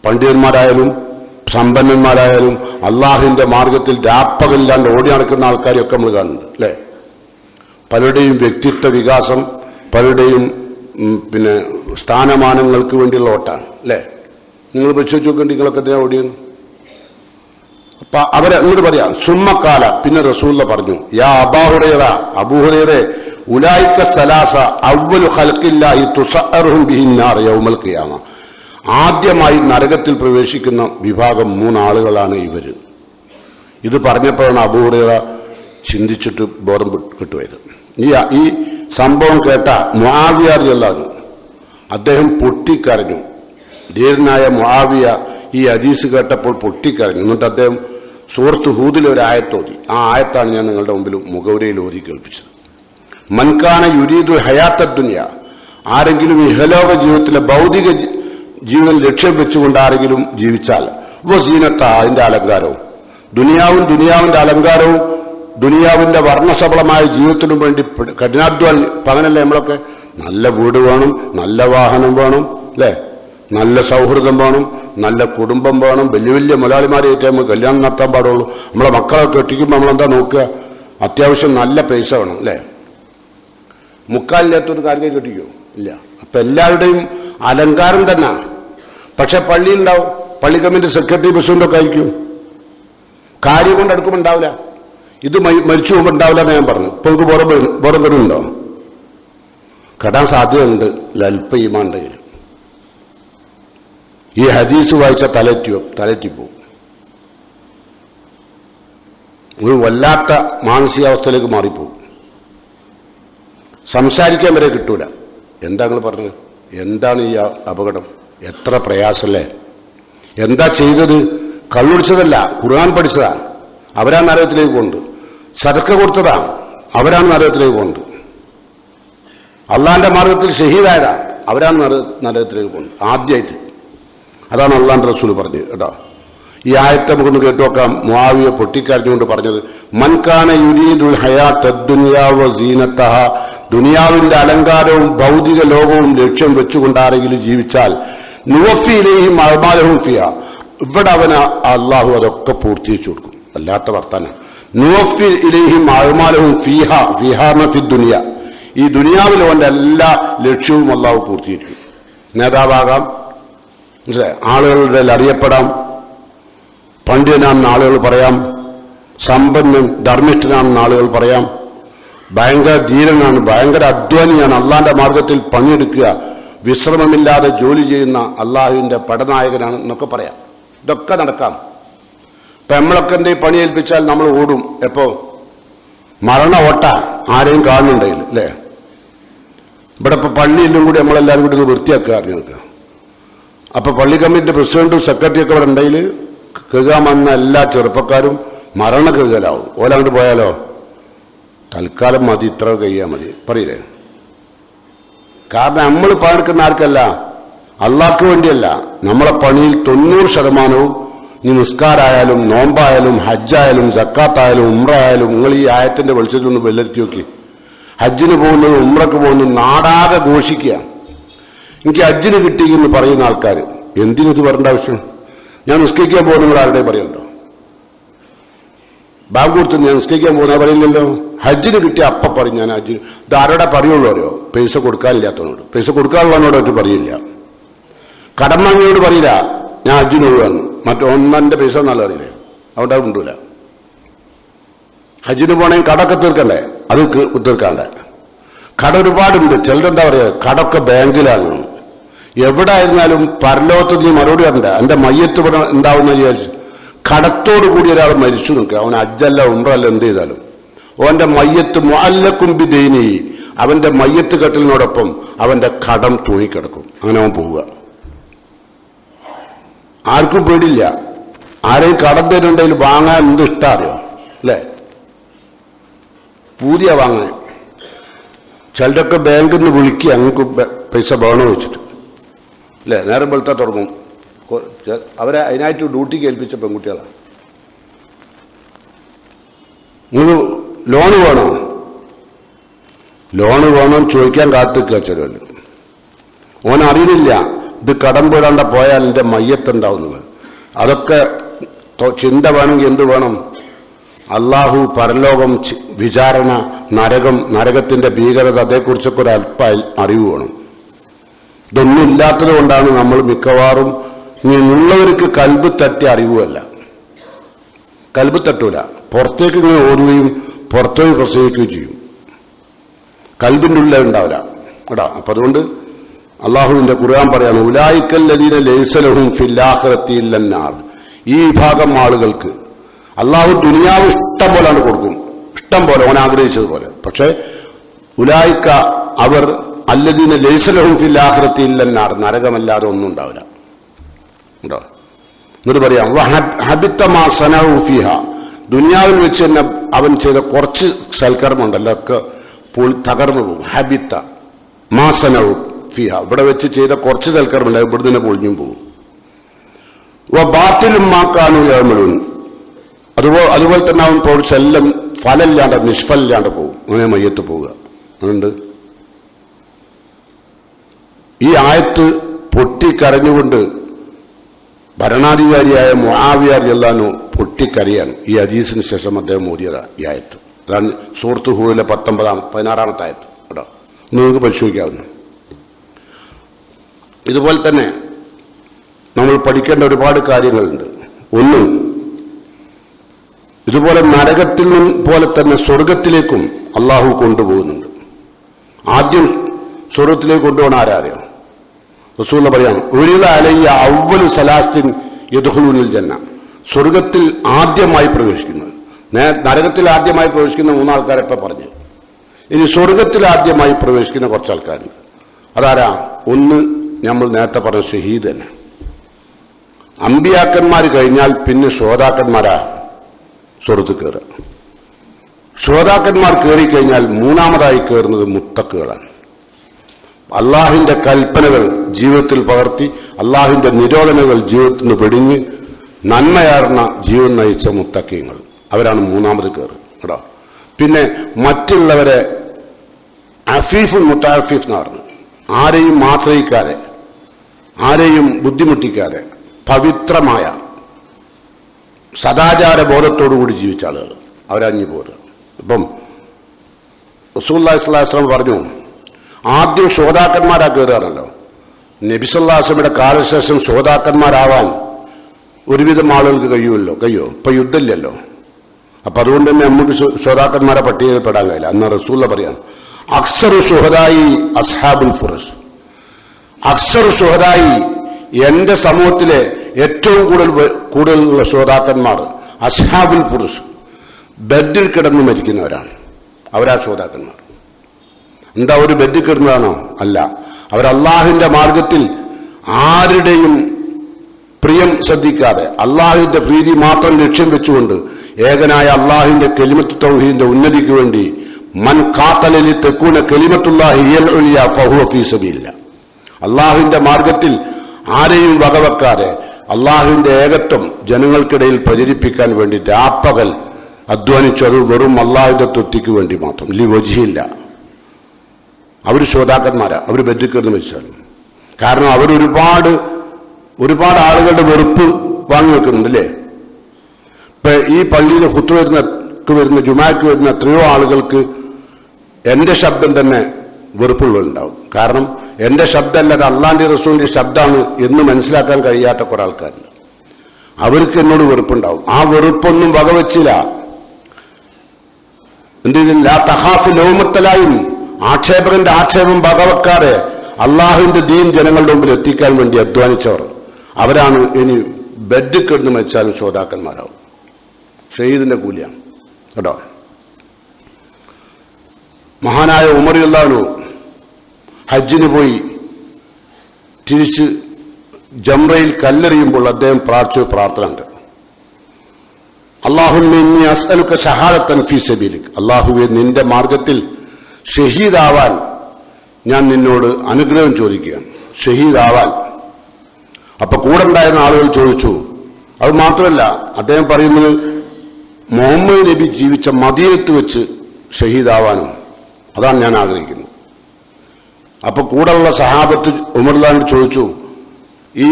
പണ്ഡിതന്മാരായാലും സമ്പന്നന്മാരായാലും അള്ളാഹുവിന്റെ മാർഗത്തിൽ രാപ്പകലില്ലാണ്ട് ഓടി നടക്കുന്ന ആൾക്കാരെയൊക്കെ നമ്മൾ കാണുന്നുണ്ട് അല്ലെ. പലരുടെയും വ്യക്തിത്വ വികാസം, പലരുടെയും പിന്നെ സ്ഥാനമാനങ്ങൾക്ക് വേണ്ടിയുള്ള ഓട്ടാണ് അല്ലെ. നിങ്ങൾ പരിശോധിച്ച് നോക്കേണ്ടി നിങ്ങളൊക്കെ എന്തിനാ ഓടിയെന്ന്. അപ്പൊ അവരെ എന്നിട്ട് പറയാം, സുമ്മക്കാല, പിന്നെ റസൂലുള്ള പറഞ്ഞു, യാ അബൂഹുറൈറ ഉലൈക സലാസ അവ്വലു ഖൽഖില്ലാഹി തുസഅറുഹും ബിഹിന്നാർ യൗമൽ ഖിയാമ, ആദ്യമായി നരകത്തിൽ പ്രവേശിക്കുന്ന വിഭാഗം 3 ആളുകളാണ് ഇവര്. ഇത് പറഞ്ഞപ്പോഴാണ് അബൂഹുറൈറ ചിന്തിച്ചിട്ട് ബോധം കിട്ടുപോയത്. ഈ സംഭവം കേട്ട മുആവിയ റളിയല്ലാഹു, അദ്ദേഹം പൊട്ടിക്കരഞ്ഞു. ധീരനായ മുആവിയ ഈ ഹദീസ് കേട്ടപ്പോൾ പൊട്ടിക്കരഞ്ഞു. എന്നിട്ട് അദ്ദേഹം സൂറത്ത് ഹൂദിലെ ഒരു ആയത്തോതി. ആ ആയത്താണ് ഞാൻ നിങ്ങളുടെ മുമ്പിൽ മുഖവുരയിൽ ഓതി കേൾപ്പിച്ചത്. മൻകാന യുരീദു ഹയാത്ത ദുനിയ, ആരെങ്കിലും ഇഹലോക ജീവിതത്തിലെ ഭൗതിക ജീവൻ ലക്ഷ്യം വെച്ചുകൊണ്ട് ആരെങ്കിലും ജീവിച്ചാൽ, വസീനത്ത, അതിന്റെ അലങ്കാരവും, ദുനിയാവിന്റെ അലങ്കാരവും ദുനിയാവിന്റെ വർണ്ണശബളമായ ജീവിതത്തിനും വേണ്ടി കഠിനാധ്വാനം. പകനല്ലേ നമ്മളൊക്കെ നല്ല വീട് വേണം, നല്ല വാഹനം വേണം അല്ലെ, നല്ല സൗഹൃദം വേണം, നല്ല കുടുംബം വേണം, വലിയ വലിയ മുതലാളിമാരെയായിട്ട് നമ്മൾ കല്യാണം നടത്താൻ പാടുള്ളൂ. നമ്മളെ മക്കളെ കെട്ടിക്കുമ്പോൾ നമ്മളെന്താ നോക്കുക? അത്യാവശ്യം നല്ല പൈസ വേണം അല്ലെ. മുക്കാലില്ലാത്തൊരു കാര്യം കെട്ടിക്കോ? ഇല്ല. അപ്പൊ എല്ലാവരുടെയും അലങ്കാരം തന്നെ. പക്ഷെ പള്ളിയുണ്ടാവും, പള്ളി കമ്മിറ്റി സെക്രട്ടറി പ്രസിഡന്റൊക്കെ ആയിരിക്കും, കാര്യം കൊണ്ട് അടുക്കുമ്പോൾ ഉണ്ടാവില്ല. ഇത് മരിച്ചു പോകുമ്പോൾ ഉണ്ടാവില്ല എന്ന് ഞാൻ പറഞ്ഞു. ഇപ്പൊ നമുക്ക് ബോധം വരുന്നുണ്ടോ? കെടാൻ സാധ്യതയുണ്ട് അല്പ ഈമാണ്ടെങ്കിൽ. ഈ ഹദീസ് വായിച്ച തലറ്റിപ്പോവും. ഒരു വല്ലാത്ത മാനസികാവസ്ഥയിലേക്ക് മാറിപ്പോവും. സംസാരിക്കാൻ വരെ കിട്ടൂല. എന്താ നിങ്ങൾ പറഞ്ഞത്? എന്താണ് ഈ അപകടം? എത്ര പ്രയാസമല്ലേ? എന്താ ചെയ്തത്? കള്ളുടിച്ചതല്ല, ഖുർആൻ പഠിച്ചതാ, അവരാണ് നരകത്തിലേക്ക് പോകുന്നത്. സദക്ക കൊടുത്തതാ, അവരാണ് നരകത്തിലേക്ക് പോകുന്നത്. അള്ളാന്റെ മാർഗത്തിൽ ഷഹീദായതാ, അവരാണ് നരകത്തിലേക്ക് പോകുന്നത് ആദ്യമായിട്ട്. അതാണ് അള്ളാന്റെ റസൂൽ പറഞ്ഞത് കേട്ടോ. ഈ ആയത്തെ നമുക്കൊന്ന് കേട്ടുനോക്കാം. മുആവിയ പൊട്ടിക്കരഞ്ഞുകൊണ്ട് പറഞ്ഞത്, മൻകാന യുരീദുൽ ഹയാത്തദ് ദുനിയാ വസീനതഹ, ദുനിയാവിന്റെ അലങ്കാരവും ഭൗതിക ലോകവും ലക്ഷ്യം വെച്ചുകൊണ്ട് ആരെങ്കിലും ജീവിച്ചാൽ, നുവഫി ഇലൈഹിം അഅ്മാലഹും ഫിഹാ, ഇവിടെ അവന് അള്ളാഹു അതൊക്കെ പൂർത്തീകരിച്ചു കൊടുക്കും. അല്ലാത്ത വർത്താനം. നുവഫി ഇലൈഹിം അഅ്മാലഹും ഫിഹാ, ഫിഹാന ഫി ദുനിയ, ഈ ദുനിയാവിൽ അവന്റെ എല്ലാ ലക്ഷ്യവും അള്ളാഹു പൂർത്തീകരിക്കും. നേതാവാകാം, ആളുകളുടെ അറിയപ്പെടാം, പണ്ഡിതനാണെന്ന് ആളുകൾ പറയാം, സമ്പന്നൻ ധർമ്മിഷ്ഠനാണെന്ന് ആളുകൾ പറയാം, ഭയങ്കര ധീരനാണ്, ഭയങ്കര അധ്വാനിയാണ്, അള്ളാന്റെ മാർഗത്തിൽ പണിയെടുക്കുക, വിശ്രമമില്ലാതെ ജോലി ചെയ്യുന്ന അള്ളാഹുവിന്റെ പടനായകനാണ് എന്നൊക്കെ പറയാം. ഇതൊക്കെ നടക്കാം. ഇപ്പൊ നമ്മളൊക്കെ എന്തെങ്കിലും പണി ഏൽപ്പിച്ചാൽ നമ്മൾ ഓടും. എപ്പോ? മരണ ഓട്ട, ആരെയും കാണുന്നുണ്ടെങ്കിൽ അല്ലേ. ഇവിടെ ഇപ്പൊ പള്ളിയിലും കൂടി നമ്മളെല്ലാവരും കൂടി ഒന്ന് വൃത്തിയാക്കുക അറിഞ്ഞു നിൽക്കുക. അപ്പൊ പള്ളി കമ്മിറ്റി പ്രസിഡന്റും സെക്രട്ടറിയൊക്കെ ഇവിടെ ഉണ്ടെങ്കിൽ കേൾക്കാൻ വന്ന എല്ലാ ചെറുപ്പക്കാരും മരണ കേൾക്കലാവും. ഓലങ്ങോട്ട് പോയാലോ തൽക്കാലം മതി, ഇത്ര കഴിയാൻ മതി പറയില്ലേ. കാരണം നമ്മൾ പണിയെടുക്കുന്ന ആർക്കല്ല, അള്ളാഹ്ക്ക് വേണ്ടിയല്ല. നമ്മളെ പണിയിൽ 90% ഇനി നിസ്കാരായാലും നോമ്പായാലും ഹജ്ജായാലും സക്കാത്തായാലും ഉംറയായാലും നിങ്ങൾ ഈ ആയത്തിന്റെ വെളിച്ചത്തിൽ ഒന്ന് വെല്ലരുത്തി നോക്കി. ഹജ്ജിന് പോകുന്നത് ഉംറക്ക് പോകുന്നത് നാടാകെ ഘോഷിക്കുക. എനിക്ക് ഹജ്ജിന് കിട്ടിയെന്ന് പറയുന്ന ആൾക്കാർ എന്തിനിത് പറയേണ്ട ആവശ്യം? ഞാൻ നിസ്കരിക്കാൻ പോകുന്ന നിങ്ങൾ ആരുടെയും പറയണ്ടോ? ബാങ്ക് കൊടുത്ത് ഞാൻ നിസ്കരിക്കാൻ പോകുന്ന പറയില്ലല്ലോ. ഹജ്ജിന് കിട്ടിയ അപ്പം പറയും ഞാൻ ഹജ്ജ്. ഇത് ആരോടെ പറയുള്ളൂ അറിയോ? പൈസ കൊടുക്കാനില്ലാത്തവനോട്. പൈസ കൊടുക്കാനുള്ളവനോട് ഒറ്റ പറയില്ല. കടം വാങ്ങിയോട് പറയില്ല ഞാൻ ഹജ്ജിന് പോവാന്ന്. മറ്റൊന്നെ പൈസ നല്ല അറിയില്ലേ, അവിടെ കൊണ്ടുവില്ല. ഹജ്ജിന് പോണെങ്കിൽ കടമൊക്കെ തീർക്കണ്ടേ? അത് തീർക്കാണ്ട. കട ഒരുപാടുണ്ട്. ചിലരെന്താ പറയുക, കടമൊക്കെ ബാങ്കിലാണ്. എവിടെ ആയിരുന്നാലും പരലോകത്ത് നീ മറുപടി വരണ്ട. എന്റെ മയ്യത്ത് ഇവിടെ ഉണ്ടാവുന്ന വിചാരിച്ചു കടത്തോടു കൂടി ഒരാൾ മരിച്ചു നിൽക്കുക. അവൻ ഹജ്ജല്ല ഉംറല്ല എന്ത് ചെയ്താലും അവന്റെ മയ്യത്ത് മുഅല്ലഖുൻ ബിദൈനി, അവന്റെ മയ്യത്ത് കെട്ടലിനോടൊപ്പം അവന്റെ കടം തൂങ്ങിക്കിടക്കും. അങ്ങനെ അവൻ പോവുക. ആർക്കും പേടില്ല. ആരെയും കടം തരുന്നുണ്ടെങ്കിൽ വാങ്ങാൻ എന്ത് ഇഷ്ടം അറിയോ അല്ലേ? പൂതിയ വാങ്ങാൻ. ചിലരൊക്കെ ബാങ്കിൽ നിന്ന് വിളിക്കുക ഞങ്ങൾക്ക് പൈസ വേണോ വെച്ചിട്ട് അല്ലേ? നേരം വെളുത്താൽ തുടങ്ങും. അവരെ അതിനായിട്ട് ഡ്യൂട്ടിക്ക് ഏൽപ്പിച്ച പെൺകുട്ടികളാണ്. നിങ്ങൾ ലോണ് വേണോ? ലോണ് വേണം ചോദിക്കാൻ കാത്തിക്കുക ചിലവര്. ഓൻ അറിയില്ല ഇത് കടം വീടാണ്ട പോയാൽ എൻ്റെ മയ്യത്തുണ്ടാവുന്നത്. അതൊക്കെ ചിന്ത വേണമെങ്കിൽ എന്ത് വേണം? അള്ളാഹു, പരലോകം, വിചാരണ, നരകം, നരകത്തിന്റെ ഭീകരത, അതേക്കുറിച്ചൊക്കെ ഒരു അല്പ അറിവ് വേണം. ഇതൊന്നും ഇല്ലാത്തത് കൊണ്ടാണ് നമ്മൾ മിക്കവാറും ഉള്ളവർക്ക് കൽബ് തട്ടി അറിവുമല്ല. കൽബ് തട്ടൂല. പുറത്തേക്ക് ഇങ്ങനെ ഓടുകയും പുറത്തുപോയി പ്രസവിക്കുകയും ചെയ്യും. കൽബിന്റെ ഉള്ളിൽ ഉണ്ടാവില്ല കേട്ടോ. അപ്പൊ അതുകൊണ്ട് അള്ളാഹുവിന്റെ ഖുർആൻ പറയാണ് ഉലായിക്കല്ലദീന ലൈസ ലഹും ഫിൽ ആഖിറതി ഇല്ലന്നാർ. ഈ വിഭാഗം ആളുകൾക്ക് അള്ളാഹു ദുനിയാവ് ഇഷ്ടം പോലെയാണ് കൊടുക്കും, ഇഷ്ടം പോലെ ഓൻ ആഗ്രഹിച്ചതുപോലെ. പക്ഷെ ഉലായിക്ക അവർ അല്ലദീന ലൈസ ലഹും ഫിൽ ആഖിറതി ഇല്ലന്നാർ, നരകമല്ലാതെ ഒന്നും ഉണ്ടാവില്ല ഉണ്ടോ. എന്നിട്ട് പറയാം ഹബിത്ത മാ സനഉ ഫിഹ, ദുനിയാവിൽ വെച്ച് തന്നെ അവൻ ചെയ്ത കുറച്ച് സൽക്കർമ്മമുണ്ടല്ലോ ഒക്കെ തകർന്നു പോകും. ഹബിത്ത മാ സനഉ ഫിഹ, ഇവിടെ വെച്ച് ചെയ്ത കുറച്ച് സൽക്കർമ്മ ഇവിടെ തന്നെ പൊളിഞ്ഞും പോകും. ബാത്തിലും മാക്കാനു യഅമലൂൻ, അതുപോലെ തന്നെ അവൻ പ്രവർത്തിച്ചെല്ലാം ഫലമില്ലാണ്ട് നിഷ്ഫലില്ലാണ്ട് പോകും. അങ്ങനെ മയ്യത്ത് പോവുക. അതുകൊണ്ട് ഈ ആയത്ത് പൊട്ടിക്കരഞ്ഞുകൊണ്ട് ഭരണാധികാരിയായ മുആവിയ റളിയല്ലാഹു പൊട്ടിക്കരയാണ്. ഈ ഹദീസിന് ശേഷം അദ്ദേഹം ഓതിയതാ ഈ ആയത്ത്. അതാണ് സൂറത്ത് ഹൂദിലെ 16-ാമത്തെ ആയത്ത് കേട്ടോ. നിങ്ങൾക്ക് പരിശോധിക്കാവുന്നു. ഇതുപോലെ തന്നെ നമ്മൾ പഠിക്കേണ്ട ഒരുപാട് കാര്യങ്ങളുണ്ട്. ഒന്ന്, ഇതുപോലെ നരകത്തിൽ നിന്നും പോലെ തന്നെ സ്വർഗത്തിലേക്കും അള്ളാഹു കൊണ്ടുപോകുന്നുണ്ട്. ആദ്യം സ്വർഗത്തിലേക്ക് കൊണ്ടുപോകണ ആരാറിയോ? റസൂൽ പറയാണ് ഉരിദ അലയ്യ അവ്വലു സലാസ്തിൻ യദ്ഖുലൂനൽ ജന്ന, സ്വർഗത്തിൽ ആദ്യമായി പ്രവേശിക്കുന്നത്. നരകത്തിൽ ആദ്യമായി പ്രവേശിക്കുന്ന 3 ആൾക്കാരെ ഇപ്പൊ പറഞ്ഞു. ഇനി സ്വർഗത്തിൽ ആദ്യമായി പ്രവേശിക്കുന്ന കുറച്ച് ആൾക്കാരുണ്ട്. അതാരാ? ഒന്ന്, നമ്മൾ നേരത്തെ പറഞ്ഞ ഷഹീദ് തന്നെ. അമ്പിയാക്കന്മാർ കഴിഞ്ഞാൽ പിന്നെ ശ്രോതാക്കന്മാരാ സ്വർഗത്തിൽ കയറുക. ശ്രോതാക്കന്മാർ കയറിക്കഴിഞ്ഞാൽ മൂന്നാമതായി കയറുന്നത് മുത്തക്കുകളാണ്. അള്ളാഹിന്റെ കൽപ്പനകൾ ജീവിതത്തിൽ പകർത്തി അള്ളാഹിന്റെ നിരോധനകൾ ജീവിതത്തിൽ നിന്ന് വെടിഞ്ഞ് നന്മയാർന്ന ജീവൻ നയിച്ച മുത്തക്കീങ്ങൾ, അവരാണ് മൂന്നാമത് കയറുക കേട്ടോ. പിന്നെ മറ്റുള്ളവരെ അഫീഫുൽ മുത്തഅഫീഫ് എന്ന് പറഞ്ഞു, ആരെയും ആശ്രയിക്കാതെ ആരെയും ബുദ്ധിമുട്ടിക്കാതെ പവിത്രമായ സദാചാര ബോധത്തോടുകൂടി ജീവിച്ച ആളുകൾ, അവരഞ്ഞു പോരുക. ഇപ്പം റസൂലുള്ളാഹി സ്വല്ലല്ലാഹു അലൈഹി വസല്ലം പറഞ്ഞു ആദ്യം ശ്രോതാക്കന്മാരാ കയറുകയാണല്ലോ. നബി സല്ലല്ലാഹു അലൈഹി വസല്ലമയുടെ കാലശേഷം ശ്രോതാക്കന്മാരാവാൻ ഒരുവിധം ആളുകൾക്ക് കഴിയോ? ഇപ്പൊ യുദ്ധമില്ലല്ലോ. അപ്പൊ അതുകൊണ്ട് തന്നെ നമുക്ക് ശ്രോതാക്കന്മാരെ പട്ടികയിൽപ്പെടാൻ കഴിയില്ല. അന്ന് റസൂലുള്ള പറയാണ് അക്സറു ശുഹദായി അസ്ഹാബുൽ ഫുറസ്, അക്സറു ശുഹദായി എന്റെ സമൂഹത്തിലെ ഏറ്റവും കൂടുതലുള്ള ശ്രോതാക്കന്മാർ അസ്ഹാബുൽ ഫുറസ്, ബെഡിൽ കിടന്ന് മരിക്കുന്നവരാണ്. അവരാ ശ്രോതാക്കന്മാർ. എന്താ ഒരു ബെഡിൽ കിടന്നതാണോ? അല്ല, അവർ അള്ളാഹുവിന്റെ മാർഗത്തിൽ ആരുടെയും പ്രിയം ശ്രദ്ധിക്കാതെ അള്ളാഹുവിന്റെ പ്രീതി മാത്രം ലക്ഷ്യം വെച്ചുകൊണ്ട് ഏകനായ അള്ളാഹുവിന്റെ കലിമത്ത് തൗഹീദിന്റെ ഉന്നതിക്ക് വേണ്ടി മൻ ഖാതല ലിതകൂന കലിമത്തുല്ലാഹി ഹിയൽ ഉലിയ ഫഹുവ ഫീ സബീലില്ലാഹ്, അള്ളാഹുവിന്റെ മാർഗത്തിൽ ആരെയും വകവെക്കാതെ അള്ളാഹുവിന്റെ ഏകത്വം ജനങ്ങൾക്കിടയിൽ പ്രചരിപ്പിക്കാൻ വേണ്ടി രാപ്പകൽ അധ്വാനിച്ചു. അത് വെറും അല്ലാഹുവിന്റെ തൃപ്തിക്ക് വേണ്ടി മാത്രം, വജിയില്ല. അവർ ശ്രോതാക്കന്മാരാ, അവർ ബെഡിക്കിടന്ന് വെച്ചാലും. കാരണം അവർ ഒരുപാട് ആളുകളുടെ വെറുപ്പ് വാങ്ങി വെക്കുന്നുണ്ട് അല്ലേ? ഇപ്പൊ ഈ പള്ളിയിൽ ഖുത്ബ വരുന്ന ജുമാക്ക് വരുന്ന എത്രയോ ആളുകൾക്ക് എന്റെ ശബ്ദം തന്നെ വെറുപ്പുള്ളവരുണ്ടാവും. കാരണം എന്റെ ശബ്ദമല്ല, അത് അള്ളാന്റെ റസൂലിന്റെ ശബ്ദമാണ് എന്ന് മനസ്സിലാക്കാൻ കഴിയാത്ത കുറെ ആൾക്കാരുണ്ട്. അവർക്ക് എന്നോട് വെറുപ്പുണ്ടാവും. ആ വെറുപ്പൊന്നും വകവെച്ചില്ല. എന്ത് ചെയ്തില്ല? തഹാഫ് ലൗമത്തലായും, ആക്ഷേപകന്റെ ആക്ഷേപം വകവെക്കാതെ അള്ളാഹുവിന്റെ ദീൻ ജനങ്ങളുടെ മുമ്പിൽ എത്തിക്കാൻ വേണ്ടി അധ്വാനിച്ചവർ അവരാണ് ഇനി ബെഡ് കിടന്ന് മരിച്ചാലും ശ്രോതാക്കന്മാരാവും. ഷഹീദിന്റെ കൂലിയാണ് കേട്ടോ. മഹാനായ ഉമർ റളിയല്ലാഹു ഹജ്ജിന് പോയി തിരിച്ച് ജംറയിൽ കല്ലെറിയുമ്പോൾ അദ്ദേഹം പ്രാർത്ഥിച്ച പ്രാർത്ഥന ഉണ്ട്. അല്ലാഹുമ്മ ഇന്നി അസ്അലുക ഷഹാദത്തൻ ഫീ സബീലിക്, അല്ലാഹുവേ നിന്റെ മാർഗത്തിൽ ഷഹീദാവാൻ ഞാൻ നിന്നോട് അനുഗ്രഹം ചോദിക്കുകയാണ്. ഷഹീദാവാൻ. അപ്പൊ കൂടെ ഉണ്ടായിരുന്ന ആളുകൾ ചോദിച്ചു. അത് മാത്രമല്ല, അദ്ദേഹം പറയുന്നത് മുഹമ്മദ് നബി ജീവിച്ച മദീനത്ത് വെച്ച് ഷഹീദാവാനും അതാണ് ഞാൻ ആഗ്രഹിക്കുന്നത്. അപ്പൊ കൂടെയുള്ള സഹാബത്ത് ഉമർലാനോട് ചോദിച്ചു, ഈ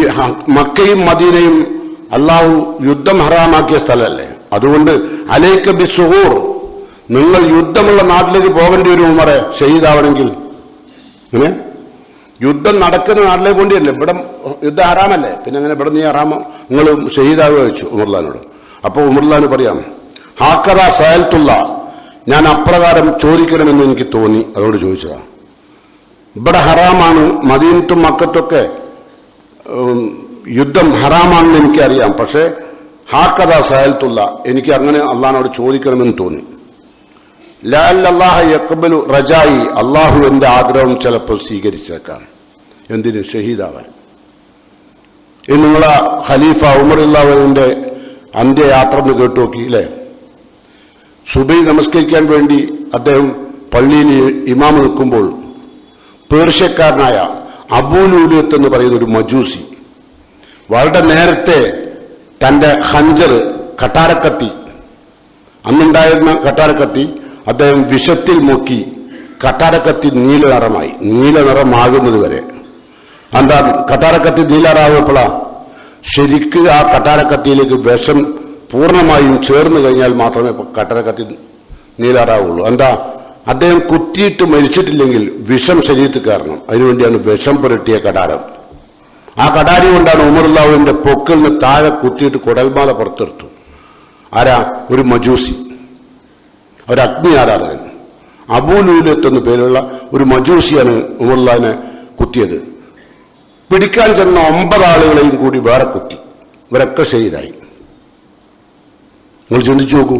മക്കയും മദീനയും അള്ളാഹു യുദ്ധം ഹറാമാക്കിയ സ്ഥലമല്ലേ, അതുകൊണ്ട് അലൈക ബിസ്സുഹൂർ, നിങ്ങൾ യുദ്ധമുള്ള നാട്ടിലേക്ക് പോകേണ്ടി വരും ഉമറെ ഷഹീദാവണമെങ്കിൽ. അങ്ങനെ യുദ്ധം നടക്കുന്ന നാട്ടിലേക്ക് പോകേണ്ടിയല്ലേ? ഇവിടെ യുദ്ധം ഹറാമല്ലേ, പിന്നെ അങ്ങനെ ഇവിടെ നീ ഹറാമോ, നിങ്ങൾ ഷഹീദാവുക ചോദിച്ചു ഉമർലാനോട്. അപ്പൊ ഉമർലാന് പറയാം, ഹാക്കറ സയൽത്തുള്ള, ഞാൻ അപ്രകാരം ചോദിക്കണമെന്ന് എനിക്ക് തോന്നി, അതോട് ചോദിച്ചതാ. ഇവിടെ ഹറാമാണ്, മദീനത്തും മക്കത്തൊക്കെ യുദ്ധം ഹറാമാണെന്ന് എനിക്കറിയാം. പക്ഷെ ഹാക്കഥ സയൽത്തുള്ള, എനിക്ക് അങ്ങനെ അള്ളാഹിനോട് ചോദിക്കണമെന്ന് തോന്നി. ലഅല്ലല്ലാഹ യഖ്ബലു റജായി, അള്ളാഹു എന്റെ ആഗ്രഹം ചിലപ്പോൾ സ്വീകരിച്ചേക്കാം. എന്തിന്? ഷഹീദാവാൻ. ഇനി നിങ്ങളെ ഖലീഫ ഉമർ റളിയല്ലാഹുവിന്റെ അന്ത്യയാത്ര എന്ന് കേട്ടു നോക്കി അല്ലേ? സുബഹി നമസ്കരിക്കാൻ വേണ്ടി അദ്ദേഹം പള്ളിയിൽ ഇമാം നിൽക്കുമ്പോൾ പേർഷ്യക്കാരനായ അബൂലൂലിയത്ത് എന്ന് പറയുന്ന ഒരു മജൂസി വളരെ നേരത്തെ തന്റെ ഹഞ്ചർ, കട്ടാരക്കത്തി, അന്നുണ്ടായിരുന്ന കട്ടാരക്കത്തി അദ്ദേഹം വിഷത്തിൽ മുക്കി കട്ടാരക്കത്തി നീല നിറമായി. നീല നിറമാകുന്നത് വരെ. എന്താ കട്ടാരക്കത്തി നീലറാവപ്പോഴാ? ശരിക്ക് ആ കട്ടാരക്കത്തിയിലേക്ക് വിഷം പൂർണ്ണമായും ചേർന്ന് കഴിഞ്ഞാൽ മാത്രമേ കട്ടാരക്കത്തി നീലറാവുള്ളൂ. എന്താ? അദ്ദേഹം കുത്തിയിട്ട് മരിച്ചിട്ടില്ലെങ്കിൽ വിഷം ശരീരത്തിൽ കയറണം. അതിനുവേണ്ടിയാണ് വിഷം പുരട്ടിയ കടാരം. ആ കടാരി കൊണ്ടാണ് ഉമർ റളിയല്ലാഹുവിന്റെ പൊക്കിളിന് താഴെ കുത്തിയിട്ട് കുടൽമാല പുറത്തെടുത്തു. ആരാ? ഒരു മജൂസി, ഒരു അഗ്നി ആരാധകൻ. അബൂലൂലത്ത് എന്ന പേരുള്ള ഒരു മജൂസിയാണ് ഉമർ റളിയല്ലാഹുവിനെ കുത്തിയത്. പിടിക്കാൻ ചെന്ന 9 ആളുകളെയും കൂടി വേറെ കുത്തി. ഇവരൊക്കെ ഷഹീദായി. നിങ്ങൾ ചിന്തിച്ചു നോക്കൂ.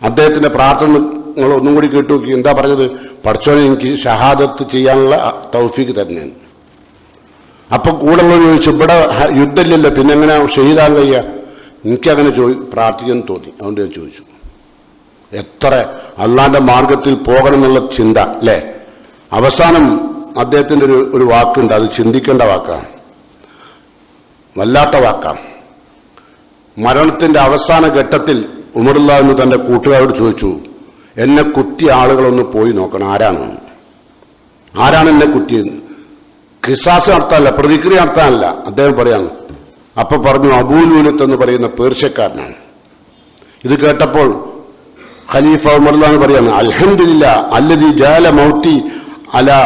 അദ്ദേഹത്തിന്റെ പ്രാർത്ഥന നിങ്ങൾ ഒന്നും കൂടി കേട്ടു നോക്കി. എന്താ പറഞ്ഞത്? പടച്ചോനെ എനിക്ക് ഷഹാദത്ത് ചെയ്യാനുള്ള തൗഫീക്ക് തന്നെയാണ്. അപ്പൊ കൂടെ ചോദിച്ചു, ഇവിടെ യുദ്ധമില്ലല്ലോ, പിന്നെ എങ്ങനെ ഷഹീദാൻ കഴിയുക? എനിക്കങ്ങനെ പ്രാർത്ഥിക്കാൻ തോന്നി, അതുകൊണ്ട് ഞാൻ ചോദിച്ചു. എത്ര അള്ളാന്റെ മാർഗത്തിൽ പോകണം എന്നുള്ള ചിന്ത അല്ലേ? അവസാനം അദ്ദേഹത്തിന്റെ ഒരു വാക്കുണ്ട്, അത് ചിന്തിക്കേണ്ട വാക്കാണ്, വല്ലാത്ത വാക്കാണ്. മരണത്തിന്റെ അവസാന ഘട്ടത്തിൽ ഉമർ റളിയല്ലാഹു തന്റെ കൂട്ടുകാരോട് ചോദിച്ചു, എന്നെ കുത്തിയ ആളുകളൊന്ന് പോയി നോക്കണം, ആരാണ് എന്നെ കുത്തിയത്? ഖിസാസ് നടത്താനല്ല, പ്രതിക്രിയ നടത്താനല്ല. അദ്ദേഹം പറയാണ്. അപ്പൊ പറഞ്ഞു, അബൂലൂലത്ത് എന്ന് പറയുന്ന പേർഷ്യക്കാരനാണ്. ഇത് കേട്ടപ്പോൾ ഖലീഫ ഉമർ റളിയല്ലാഹു പറയാണ്, അൽഹംദുലില്ലാ അല്ലദീ ജഅല മൗതി അലാ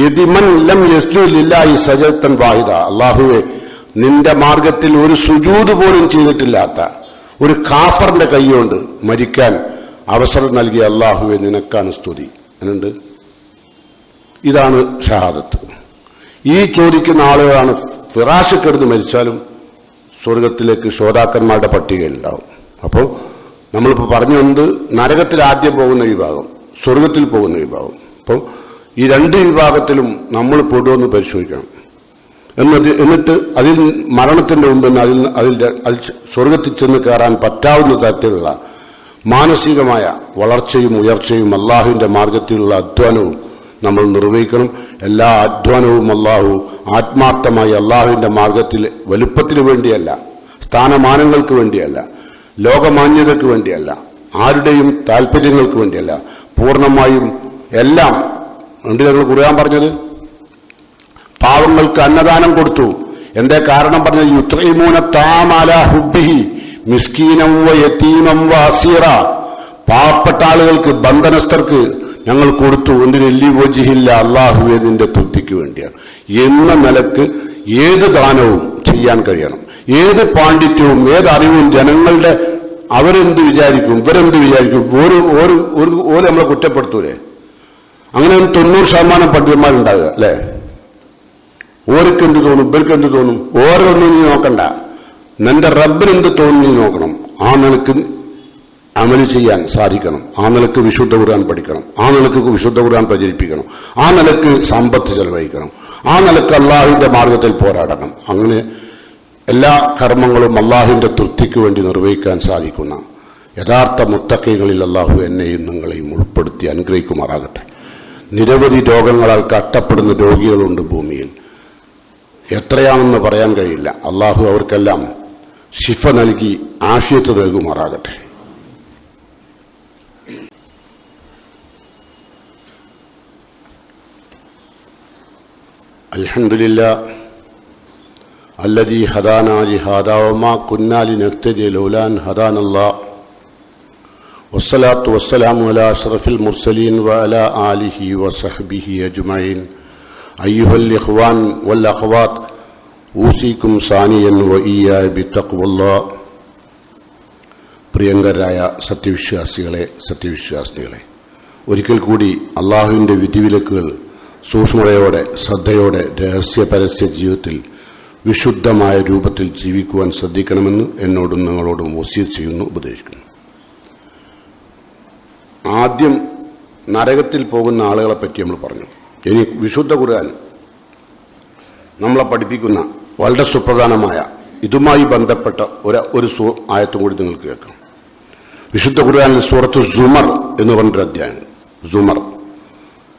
യദിമൻ ലം യസ്ജുദ് ലില്ലാഹി സജദതൻ വാഹിദ. അല്ലാഹുവേ, നിന്റെ മാർഗത്തിൽ ഒരു സുജൂദ് പോലും ചെയ്തിട്ടില്ലാത്ത ഒരു കാഫറിന്റെ കൈകൊണ്ട് മരിക്കാൻ അവസരം നൽകിയ അല്ലാഹുവേ, നിനക്കാണ് സ്തുതി. എന്നുണ്ട്. ഇതാണ് ഷഹാദത്ത്. ഈ ചോദിക്കുന്ന ആളുകളാണ് ഫിറാശ് കിടന്ന് മരിച്ചാലും സ്വർഗത്തിലേക്ക് ശ്രോതാക്കന്മാരുടെ പട്ടികയിൽ ഉണ്ടാവും. അപ്പോൾ നമ്മളിപ്പോൾ പറഞ്ഞു വന്നത് നരകത്തിൽ ആദ്യം പോകുന്ന വിഭാഗം, സ്വർഗത്തിൽ പോകുന്ന വിഭാഗം. അപ്പം ഈ 2 വിഭാഗത്തിലും നമ്മൾ പെടുമെന്ന് പരിശോധിക്കണം. എന്നിട്ട് അതിൽ മരണത്തിന്റെ മുമ്പ് അതിൽ സ്വർഗത്തിൽ ചെന്ന് കയറാൻ പറ്റാവുന്ന തരത്തിലുള്ള മാനസികമായ വളർച്ചയും ഉയർച്ചയും അള്ളാഹുവിന്റെ മാർഗത്തിലുള്ള അധ്വാനവും നമ്മൾ നിർവഹിക്കണം. എല്ലാ അധ്വാനവും അള്ളാഹു ആത്മാർത്ഥമായി അള്ളാഹുവിന്റെ മാർഗത്തിൽ വലുപ്പത്തിന് വേണ്ടിയല്ല, സ്ഥാനമാനങ്ങൾക്ക് വേണ്ടിയല്ല, ലോകമാന്യതയ്ക്ക് വേണ്ടിയല്ല, ആരുടെയും താല്പര്യങ്ങൾക്ക് വേണ്ടിയല്ല, പൂർണ്ണമായും എല്ലാം. ഉണ്ട് ഞങ്ങൾ ഖുർആൻ പറഞ്ഞത് പാവങ്ങൾക്ക് അന്നദാനം കൊടുത്തു. എന്തേ കാരണം പറഞ്ഞത്? യുത്ഇമൂന തആമ അലാ ഹുബ്ബിഹി മിസ്കീനം വ യതീമം വ അസീറ. പാവപ്പെട്ട ആളുകൾക്ക്, ബന്ധനസ്ഥർക്ക് ഞങ്ങൾ കൊടുത്തു. എന്തിന്? ലിവജ്ഹില്ല, അല്ലാഹുവേ നിന്റെ തൃപ്തിക്ക് വേണ്ടിയാണ് എന്ന നിലക്ക് ഏത് ദാനവും ചെയ്യാൻ കഴിയണം. ഏത് പാണ്ഡിത്യവും ഏത് അറിവും ജനങ്ങളുടെ അവരെന്ത് വിചാരിക്കും, ഇവരെന്ത് വിചാരിക്കും, ഓരോ നമ്മളെ കുറ്റപ്പെടുത്തൂലേ? അങ്ങനെ 90% പണ്ഡിതന്മാരുണ്ടാകുക അല്ലേ? ഓർക്ക് എന്ത് തോന്നും, ഇവർക്ക് എന്ത് തോന്നും, ഓരോന്നും നീ നോക്കണ്ട, നിന്റെ റബ്ബിനെന്ത് തോന്നും നീ നോക്കണം. ആ നിലക്ക് അമല് ചെയ്യാൻ സാധിക്കണം. ആ നിലക്ക് വിശുദ്ധ ഖുർആൻ പഠിക്കണം. ആ നിലക്ക് വിശുദ്ധ ഖുർആൻ പ്രചരിപ്പിക്കണം. ആ നിലക്ക് സമ്പത്ത് ചെലവഴിക്കണം. ആ നിലക്ക് അള്ളാഹുവിന്റെ മാർഗത്തിൽ പോരാടണം. അങ്ങനെ എല്ലാ കർമ്മങ്ങളും അള്ളാഹുവിന്റെ തൃപ്തിക്ക് വേണ്ടി നിർവഹിക്കാൻ സാധിക്കുന്ന യഥാർത്ഥ മുത്തഖീകളിൽ അള്ളാഹു എന്നെയും നിങ്ങളെയും ഉൾപ്പെടുത്തി അനുഗ്രഹിക്കുമാറാകട്ടെ. നിരവധി രോഗങ്ങളാൽ കഷ്ടപ്പെടുന്ന രോഗികളുണ്ട് ഭൂമിയിൽ. എത്രയാണെന്ന് പറയാൻ കഴിയില്ല. അള്ളാഹു അവർക്കെല്ലാം ശിഫ നൽകി ആഫിയത്ത് നൽകുമാറാകട്ടെ. അൽഹംദുലില്ലാഹ് അല്ലദീ ഹദാനാ ലിഹാദാ വമാ കുന്നാ ലിനഹ്തദിയ ലൗലാ അൻ ഹദാനല്ലാഹ് വസ്സലാത്തു വസ്സലാമു അലാ അഷ്റഫിൽ മുർസലീൻ വഅലാ ആലിഹി വസഹ്ബിഹി അജ്മഈൻ. അയ്യുഹൽ ഇഖ്വാൻ വൽ അഖ്വാത്ത് ഊസിക്കും സാനിയൻ വഇയ്യായ ബിത്തഖ്വല്ലാഹ്. പ്രിയങ്കരായ സത്യവിശ്വാസികളെ, സത്യവിശ്വാസിനികളെ, ഒരിക്കൽ കൂടി അള്ളാഹുവിൻ്റെ വിധിവിലക്കുകൾ സൂക്ഷ്മതയോടെ, ശ്രദ്ധയോടെ, രഹസ്യ പരസ്യ ജീവിതത്തിൽ വിശുദ്ധമായ രൂപത്തിൽ ജീവിക്കുവാൻ ശ്രദ്ധിക്കണമെന്ന് എന്നോടും നിങ്ങളോടും വസിയത്ത് ചെയ്യുന്നു, ഉപദേശിക്കുന്നു. ആദ്യം നരകത്തിൽ പോകുന്ന ആളുകളെ പറ്റി നമ്മൾ പറഞ്ഞു. ഇനി വിശുദ്ധ ഖുർആൻ നമ്മളെ പഠിപ്പിക്കുന്ന വളരെ സുപ്രധാനമായ ഇതുമായി ബന്ധപ്പെട്ട ഒരു ആയത്തും കൂടി നിങ്ങൾക്ക് കേൾക്കാം. വിശുദ്ധ ഖുർആനിൽ സൂറത്ത് സുമർ എന്ന് പറഞ്ഞൊരു അധ്യായം. സുമർ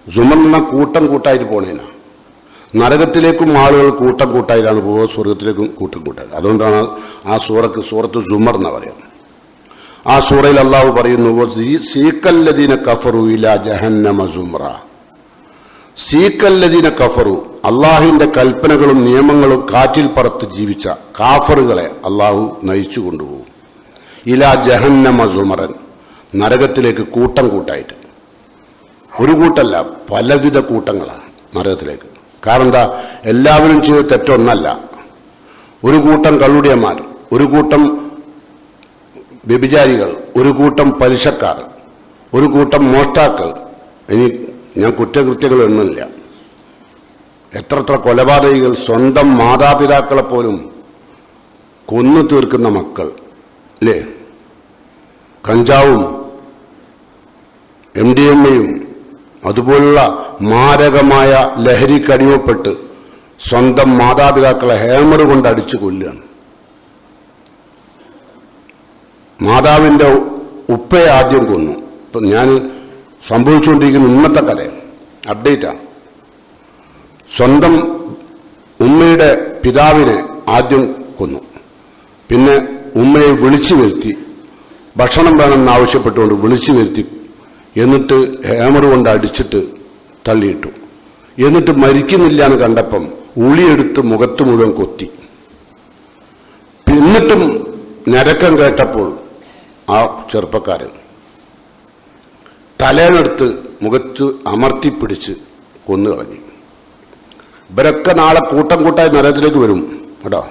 എന്ന കൂട്ടം കൂട്ടായിട്ട് പോണേന. നരകത്തിലേക്കും ആളുകൾ കൂട്ടം കൂട്ടായിട്ടാണ് പോവുക, സ്വർഗത്തിലേക്കും കൂട്ടം കൂട്ടായി. അതുകൊണ്ടാണ് ആ സൂറക്ക് സൂറത്ത് സുമർ എന്ന് പറയാം. ആ സൂറയിൽ അള്ളാഹു പറയുന്നു, സീക്കല്ലദീന കഫറു ഇലാ ജഹന്നമ സുമ്ര. സീക്കല്ലദീന കഫറു, അള്ളാഹുവിന്റെ കൽപ്പനകളും നിയമങ്ങളും കാറ്റിൽ പറത്ത് ജീവിച്ച കാഫറുകളെ അള്ളാഹു നയിച്ചു കൊണ്ടുപോകും. ഇലാ ജഹന്നമ സുമറൻ, നരകത്തിലേക്ക് കൂട്ടം കൂട്ടായിട്ട്. ഒരു കൂട്ടല്ല, പലവിധ കൂട്ടങ്ങളാണ് നരകത്തിലേക്ക്. കാരണം എന്താ? എല്ലാവരും ചെയ്ത തെറ്റൊന്നല്ല. ഒരു കൂട്ടം കള്ളുടിയന്മാർ, ഒരു കൂട്ടം വ്യഭിചാരികൾ, ഒരു കൂട്ടം പലിശക്കാർ, ഒരു കൂട്ടം മോഷ്ടാക്കൾ. ഇനി ഞാൻ കുറ്റകൃത്യങ്ങൾ എണ്ണില്ല. എത്ര കൊലപാതകികൾ, സ്വന്തം മാതാപിതാക്കളെ പോലും കൊന്നു തീർക്കുന്ന മക്കൾ അല്ലേ? കഞ്ചാവും MDMA-യും അതുപോലുള്ള മാരകമായ ലഹരിക്കടിമപ്പെട്ട് സ്വന്തം മാതാപിതാക്കളെ ഹാമർ കൊണ്ട് അടിച്ചു കൊല്ലുകയാണ്. മാതാവിന്റെ ഉപ്പയെ ആദ്യം കൊന്നു. ഇപ്പം ഞാൻ സംഭവിച്ചുകൊണ്ടിരിക്കുന്ന ഇന്നത്തെ കഥ അപ്ഡേറ്റാണ്. സ്വന്തം ഉമ്മയുടെ പിതാവിനെ ആദ്യം കൊന്നു. പിന്നെ ഉമ്മയെ വിളിച്ചു വരുത്തി, ഭക്ഷണം വേണമെന്ന് ആവശ്യപ്പെട്ടുകൊണ്ട് വിളിച്ചു വരുത്തി, എന്നിട്ട് ഹാമർ കൊണ്ട് അടിച്ചിട്ട് തള്ളിയിട്ടു. എന്നിട്ട് മരിക്കുന്നില്ല എന്ന് കണ്ടപ്പം ഉളിയെടുത്ത് മുഖത്ത് മുഴുവൻ കൊത്തി. എന്നിട്ടും ഞരക്കം കേട്ടപ്പോൾ ആ ചെറുപ്പക്കാരൻ തലേനെടുത്ത് മുഖത്ത് അമർത്തിപ്പിടിച്ച് കൊന്നുകളഞ്ഞു. ഇവരൊക്കെ നാളെ കൂട്ടം കൂട്ടായി നരകത്തിലേക്ക് വരും കേട്ടോ.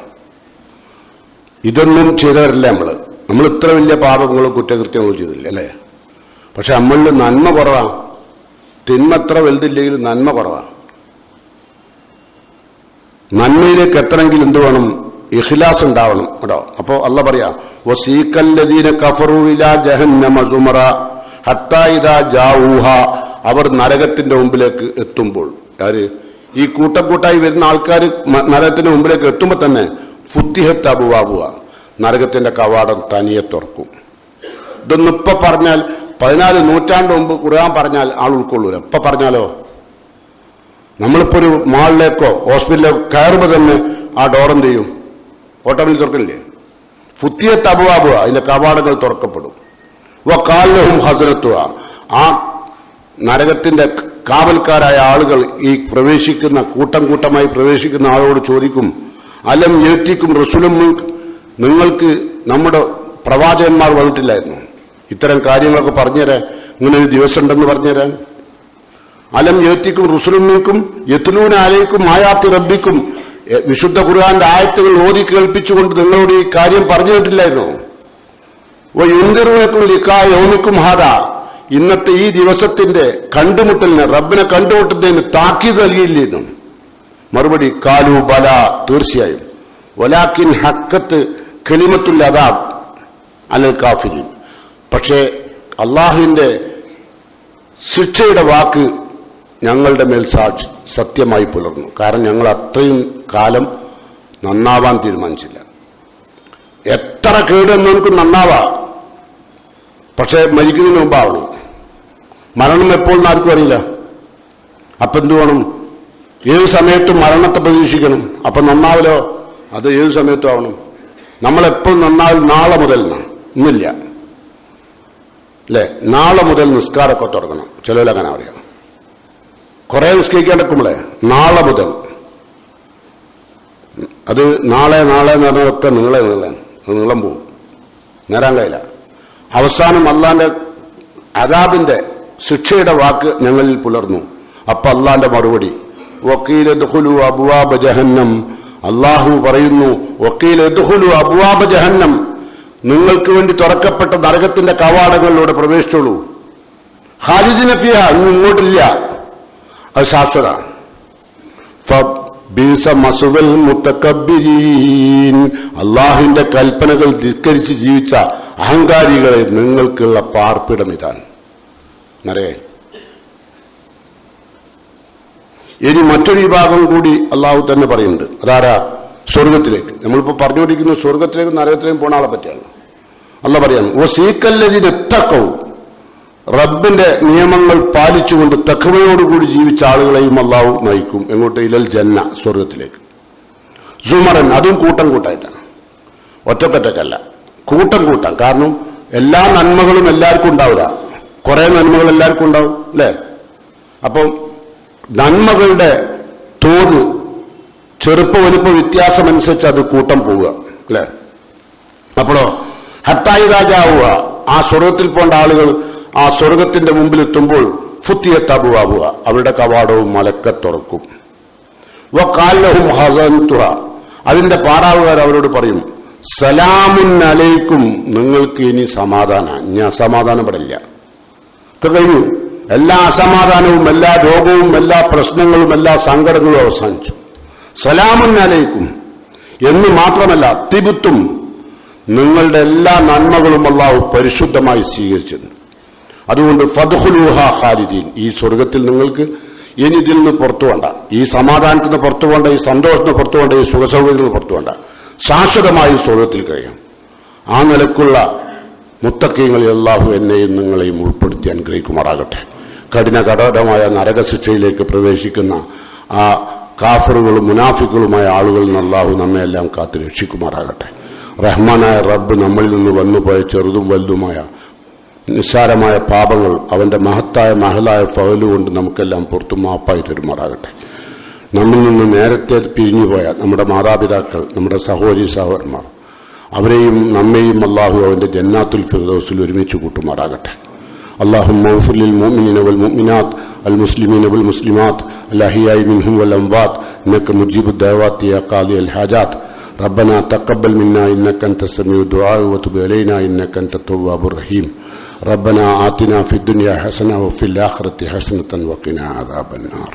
ഇതൊന്നും ചെയ്തവരല്ല നമ്മൾ ഇത്ര വലിയ പാപങ്ങളും കുറ്റകൃത്യങ്ങളും ചെയ്തില്ല അല്ലേ? പക്ഷെ നമ്മളിൽ നന്മ കുറവാണ്. തിന്മ എത്ര വലുതില്ലെങ്കിലും നന്മ കുറവാണ്. നന്മയിലേക്ക് എത്തണമെങ്കിൽ എന്ത് വേണം? ഇഖ്ലാസ് ഉണ്ടാവണം കേട്ടോ. അപ്പോ അല്ലാഹ് പറയാ, വസീക്കല്ലദീന കഫറു ഇലാ ജഹന്നമ സുമറ ഹത്താ ഇദാ ജാഊഹ. അവർ നരകത്തിന്റെ മുമ്പിലേക്ക് എത്തുമ്പോൾ, ആര്? ഈ കൂട്ടക്കൂട്ടായി വരുന്ന ആൾക്കാർ നരകത്തിന്റെ മുമ്പിലേക്ക് എത്തുമ്പോൾ തന്നെ ഫുത്തിഹത്ത് അബുവാബുവ, നരകത്തിന്റെ കവാടം തനിയെ തുറക്കും. ഇതൊന്നും ഇപ്പൊ പറഞ്ഞാൽ 14 നൂറ്റാണ്ട് മുമ്പ് ഖുർആൻ പറഞ്ഞാൽ ആൾ ഉൾക്കൊള്ളൂല. ഇപ്പൊ പറഞ്ഞാലോ? നമ്മളിപ്പോ ഒരു മാളിലേക്കോ ഹോസ്പിറ്റലിലേക്കോ കയറുമ്പോൾ തന്നെ ആ ഡോർ എന്ത് ചെയ്യും? ഓട്ടോമാറ്റിക് തുറക്കില്ലേ? ഫുത്തിയത്ത് അബ്വാബുഹ, അതിന്റെ കവാടങ്ങൾ തുറക്കപ്പെടും. വഖാല ലഹും ഖസനത്തുഹ, ആ നരകത്തിന്റെ കാവൽക്കാരായ ആളുകൾ ഈ പ്രവേശിക്കുന്ന കൂട്ടം കൂട്ടമായി പ്രവേശിക്കുന്ന ആളോട് ചോദിക്കും, അലം യഅ്തികും റസൂലുൻ മിൻകും, നിങ്ങൾക്ക് നമ്മുടെ പ്രവാചകന്മാർ വന്നിട്ടില്ലായിരുന്നു ഇത്തരം കാര്യങ്ങളൊക്കെ പറഞ്ഞുതരാൻ, ഇങ്ങനെ ഒരു ദിവസം ഉണ്ടെന്ന് പറഞ്ഞുതരാൻ? അലം യഅ്തികും റസൂലുൻ മിൻകും യത്ലൂന അലൈക്കും ആയാത്തി റബ്ബിക്കും, വിശുദ്ധ ഖുർആന്റെ ആയത്തുകൾ ഓതി കേൾപ്പിച്ചുകൊണ്ട് നിങ്ങളോട് ഈ കാര്യം പറഞ്ഞു കേട്ടില്ലായിരുന്നു? വയുൻദിറൂനകും ലിഖാ യൗമിക്കും ഹാദാ, ഇന്നത്തെ ഈ ദിവസത്തിന്റെ കണ്ടുമുട്ടലിന്, റബ്ബിനെ കണ്ടുമുട്ടുന്നതിന് താക്കീത് നൽകിയില്ലെന്നും? മറുപടി കാലു ബല, തീർച്ചയായും. വലാക്കിൻ ഹക്കത്ത് കലിമത്തുൽ അദാബ് അലൽ കാഫിരീൻ, പക്ഷേ അള്ളാഹുവിന്റെ ശിക്ഷയുടെ വാക്ക് ഞങ്ങളുടെ മേൽ സത്യമായി പുലർന്നു. കാരണം ഞങ്ങൾ അത്രയും കാലം നന്നാവാൻ തീരുമാനിച്ചില്ല. എത്ര കേടെന്ന് നമുക്ക് നന്നാവാം, പക്ഷെ മരിക്കുന്നതിന് മുമ്പാവണം. മരണം എപ്പോഴെന്ന് ആർക്കും അറിയില്ല. അപ്പൊ എന്തു വേണം? ഏത് സമയത്തും മരണത്തെ പ്രതീക്ഷിക്കണം. അപ്പൊ നന്നാവലോ, അത് ഏത് സമയത്തും ആവണം. നമ്മളെപ്പോഴും നന്നാവും നാളെ മുതൽ, ഇന്നില്ല അല്ലെ? നാളെ മുതൽ നിസ്കാരമൊക്കെ തുടങ്ങണം. ചിലവരങ്ങനെ അറിയാം, കുറെ നിസ്കരിക്കാണ്ടിരിക്കുമ്പോളെ നാളെ മുതൽ. അത് നാളെ നാളെ എന്ന് പറഞ്ഞതൊക്കെ നീളം പോവും, നേരാൻ കഴിയില്ല. അവസാനം അള്ളാന്റെ അദാബിന്റെ ശിക്ഷയുടെ വാക്ക് ഞങ്ങളിൽ പുലർന്നു. അപ്പൊ അള്ളാന്റെ മറുപടി വക്കീൽ ദുഖുലു അബ്വാബ ജഹന്നം, അള്ളാഹു പറയുന്നു വക്കീൽ ദുഖുലു അബ്വാബ ജഹന്നം, നിങ്ങൾക്ക് വേണ്ടി തുറക്കപ്പെട്ട നരകത്തിന്റെ കവാടങ്ങളിലൂടെ പ്രവേശിച്ചോളൂ. ഖാലിദിന ഫിഹ, ഇങ്ങോട്ടില്ല, അത് ശാശ്വത. ഫബീസ മസുവൽ മുതകബ്ബിരീൻ, അള്ളാഹുവിന്റെ കൽപ്പനകൾ ധിക്കരിച്ച് ജീവിച്ച അഹങ്കാരികളെ നിങ്ങൾക്കുള്ള പാർപ്പിടം ഇതാണ്. നരേ, ഇനി മറ്റൊരു വിഭാഗം കൂടി അള്ളാഹു തന്നെ പറയുന്നുണ്ട്. അതാരാ? സ്വർഗത്തിലേക്ക്. നമ്മളിപ്പോ പറഞ്ഞുകൊണ്ടിരിക്കുന്ന സ്വർഗത്തിലേക്കും നരകത്തിലേക്കും പോണ ആളെ പറ്റിയാണ്. അള്ളാഹ് പറയാണ് വസീക്കല്ലദീനത്തഖൗ, റബ്ബിന്റെ നിയമങ്ങൾ പാലിച്ചുകൊണ്ട് തഖ്വയോടുകൂടി ജീവിച്ച ആളുകളെയും അള്ളാഹു നയിക്കും. എങ്ങോട്ട്? ഇലൽ ജന്ന, സ്വർഗത്തിലേക്ക്. സുമറൻ, അതും കൂട്ടം കൂട്ടായിട്ടാണ്, ഒറ്റക്കൊറ്റക്കല്ല, കൂട്ടം കൂട്ടാം. കാരണം എല്ലാ നന്മകളും എല്ലാവർക്കും ഉണ്ടാവില്ല, കുറെ നന്മകൾ എല്ലാവർക്കും ഉണ്ടാവും അല്ലെ? അപ്പം നന്മകളുടെ തോത് ചെറുപ്പ വലുപ്പ വ്യത്യാസമനുസരിച്ച് അത് കൂട്ടം പോവുക അല്ലെ? അപ്പോഴോ ഹത്തായി രാജാവുക, ആ സ്വർഗത്തിൽ പോകേണ്ട ആളുകൾ ആ സ്വർഗത്തിന്റെ മുമ്പിൽ എത്തുമ്പോൾ ഫുത്തിയത്ത് അബ്വാബുഹ, അവരുടെ കവാടവും മലക്ക തുറക്കും. വഖാല ലഹും ഖസനതുഹ, അതിന്റെ പാറാവുകാർ അവരോട് പറയും സലാമുൻ അലൈക്കും, നിങ്ങൾക്ക് ഇനി സമാധാനം, ഞാൻ അസമാധാനപ്പെടില്ല, കഴിഞ്ഞു. എല്ലാ അസമാധാനവും എല്ലാ രോഗവും എല്ലാ പ്രശ്നങ്ങളും എല്ലാ സങ്കടങ്ങളും അവസാനിച്ചു. സലാമുൻ അലൈക്കും എന്ന് മാത്രമല്ല തിബുത്തും, നിങ്ങളുടെ എല്ലാ നന്മകളും അല്ലാഹു പരിശുദ്ധമായി സ്വീകരിച്ചിട്ടുണ്ട്. അതുകൊണ്ട് ഫദ്ഖുലൂഹ ഖാലിദീൻ, ഈ സ്വർഗത്തിൽ നിങ്ങൾക്ക് ഇനി ഇതിൽ നിന്ന് പുറത്തു വേണ്ട, ഈ സമാധാനത്തിൽ നിന്ന് പുറത്തു വേണ്ട, ഈ സന്തോഷത്തിന് പുറത്തു വേണ്ട, ഈ സുഖസൗകര്യത്തിൽ നിന്ന് പുറത്തു വേണ്ട, ശാശ്വതമായി സ്വർഗത്തിൽ കഴിയാം. ആ നിലക്കുള്ള മുത്തഖീങ്ങളിൽ അല്ലാഹു എന്നെയും നിങ്ങളെയും ഉൾപ്പെടുത്തി അനുഗ്രഹിക്കുമാറാകട്ടെ. കഠിനമായ നരകശിക്ഷയിലേക്ക് പ്രവേശിക്കുന്ന ആ കാഫറുകളും മുനാഫിക്കുകളുമായ ആളുകളിൽ നിന്ന് അല്ലാഹു നമ്മെ എല്ലാം കാത്തു രക്ഷിക്കുമാറാകട്ടെ. റഹ്മാനായ റബ്ബ് നമ്മളിൽ നിന്ന് വന്നുപോയ ചെറുതും വലുതുമായ നിസ്സാരമായ പാപങ്ങൾ അവന്റെ മഹത്തായ മഹലായ ഫഅലുകൊണ്ട് നമുക്കെല്ലാം പുറത്തു മാപ്പായി തരുമാറാകട്ടെ. നമ്മിൽ നിന്ന് നേരത്തെ പിരിഞ്ഞുപോയ നമ്മുടെ മാതാപിതാക്കൾ, നമ്മുടെ സഹോദരി സഹോദരന്മാർ, അവരെയും നമ്മെയും അല്ലാഹു അവന്റെ ജന്നാത്തുൽ ഫിർദൗസിൽ ഒരുമിച്ച് കൂട്ടുമാറാകട്ടെ. اللهم اغفر للمؤمنين والمؤمنات المسلمين والمسلمات الأحياء منهم والأموات إنك مجيب الدعوات يا قاضي الحاجات. ربنا تقبل منا إنك أنت السميع الدعاء وتب علينا إنك أنت التواب الرحيم. ربنا آتنا في الدنيا حسنة وفي الآخرة حسنة وقنا عذاب النار.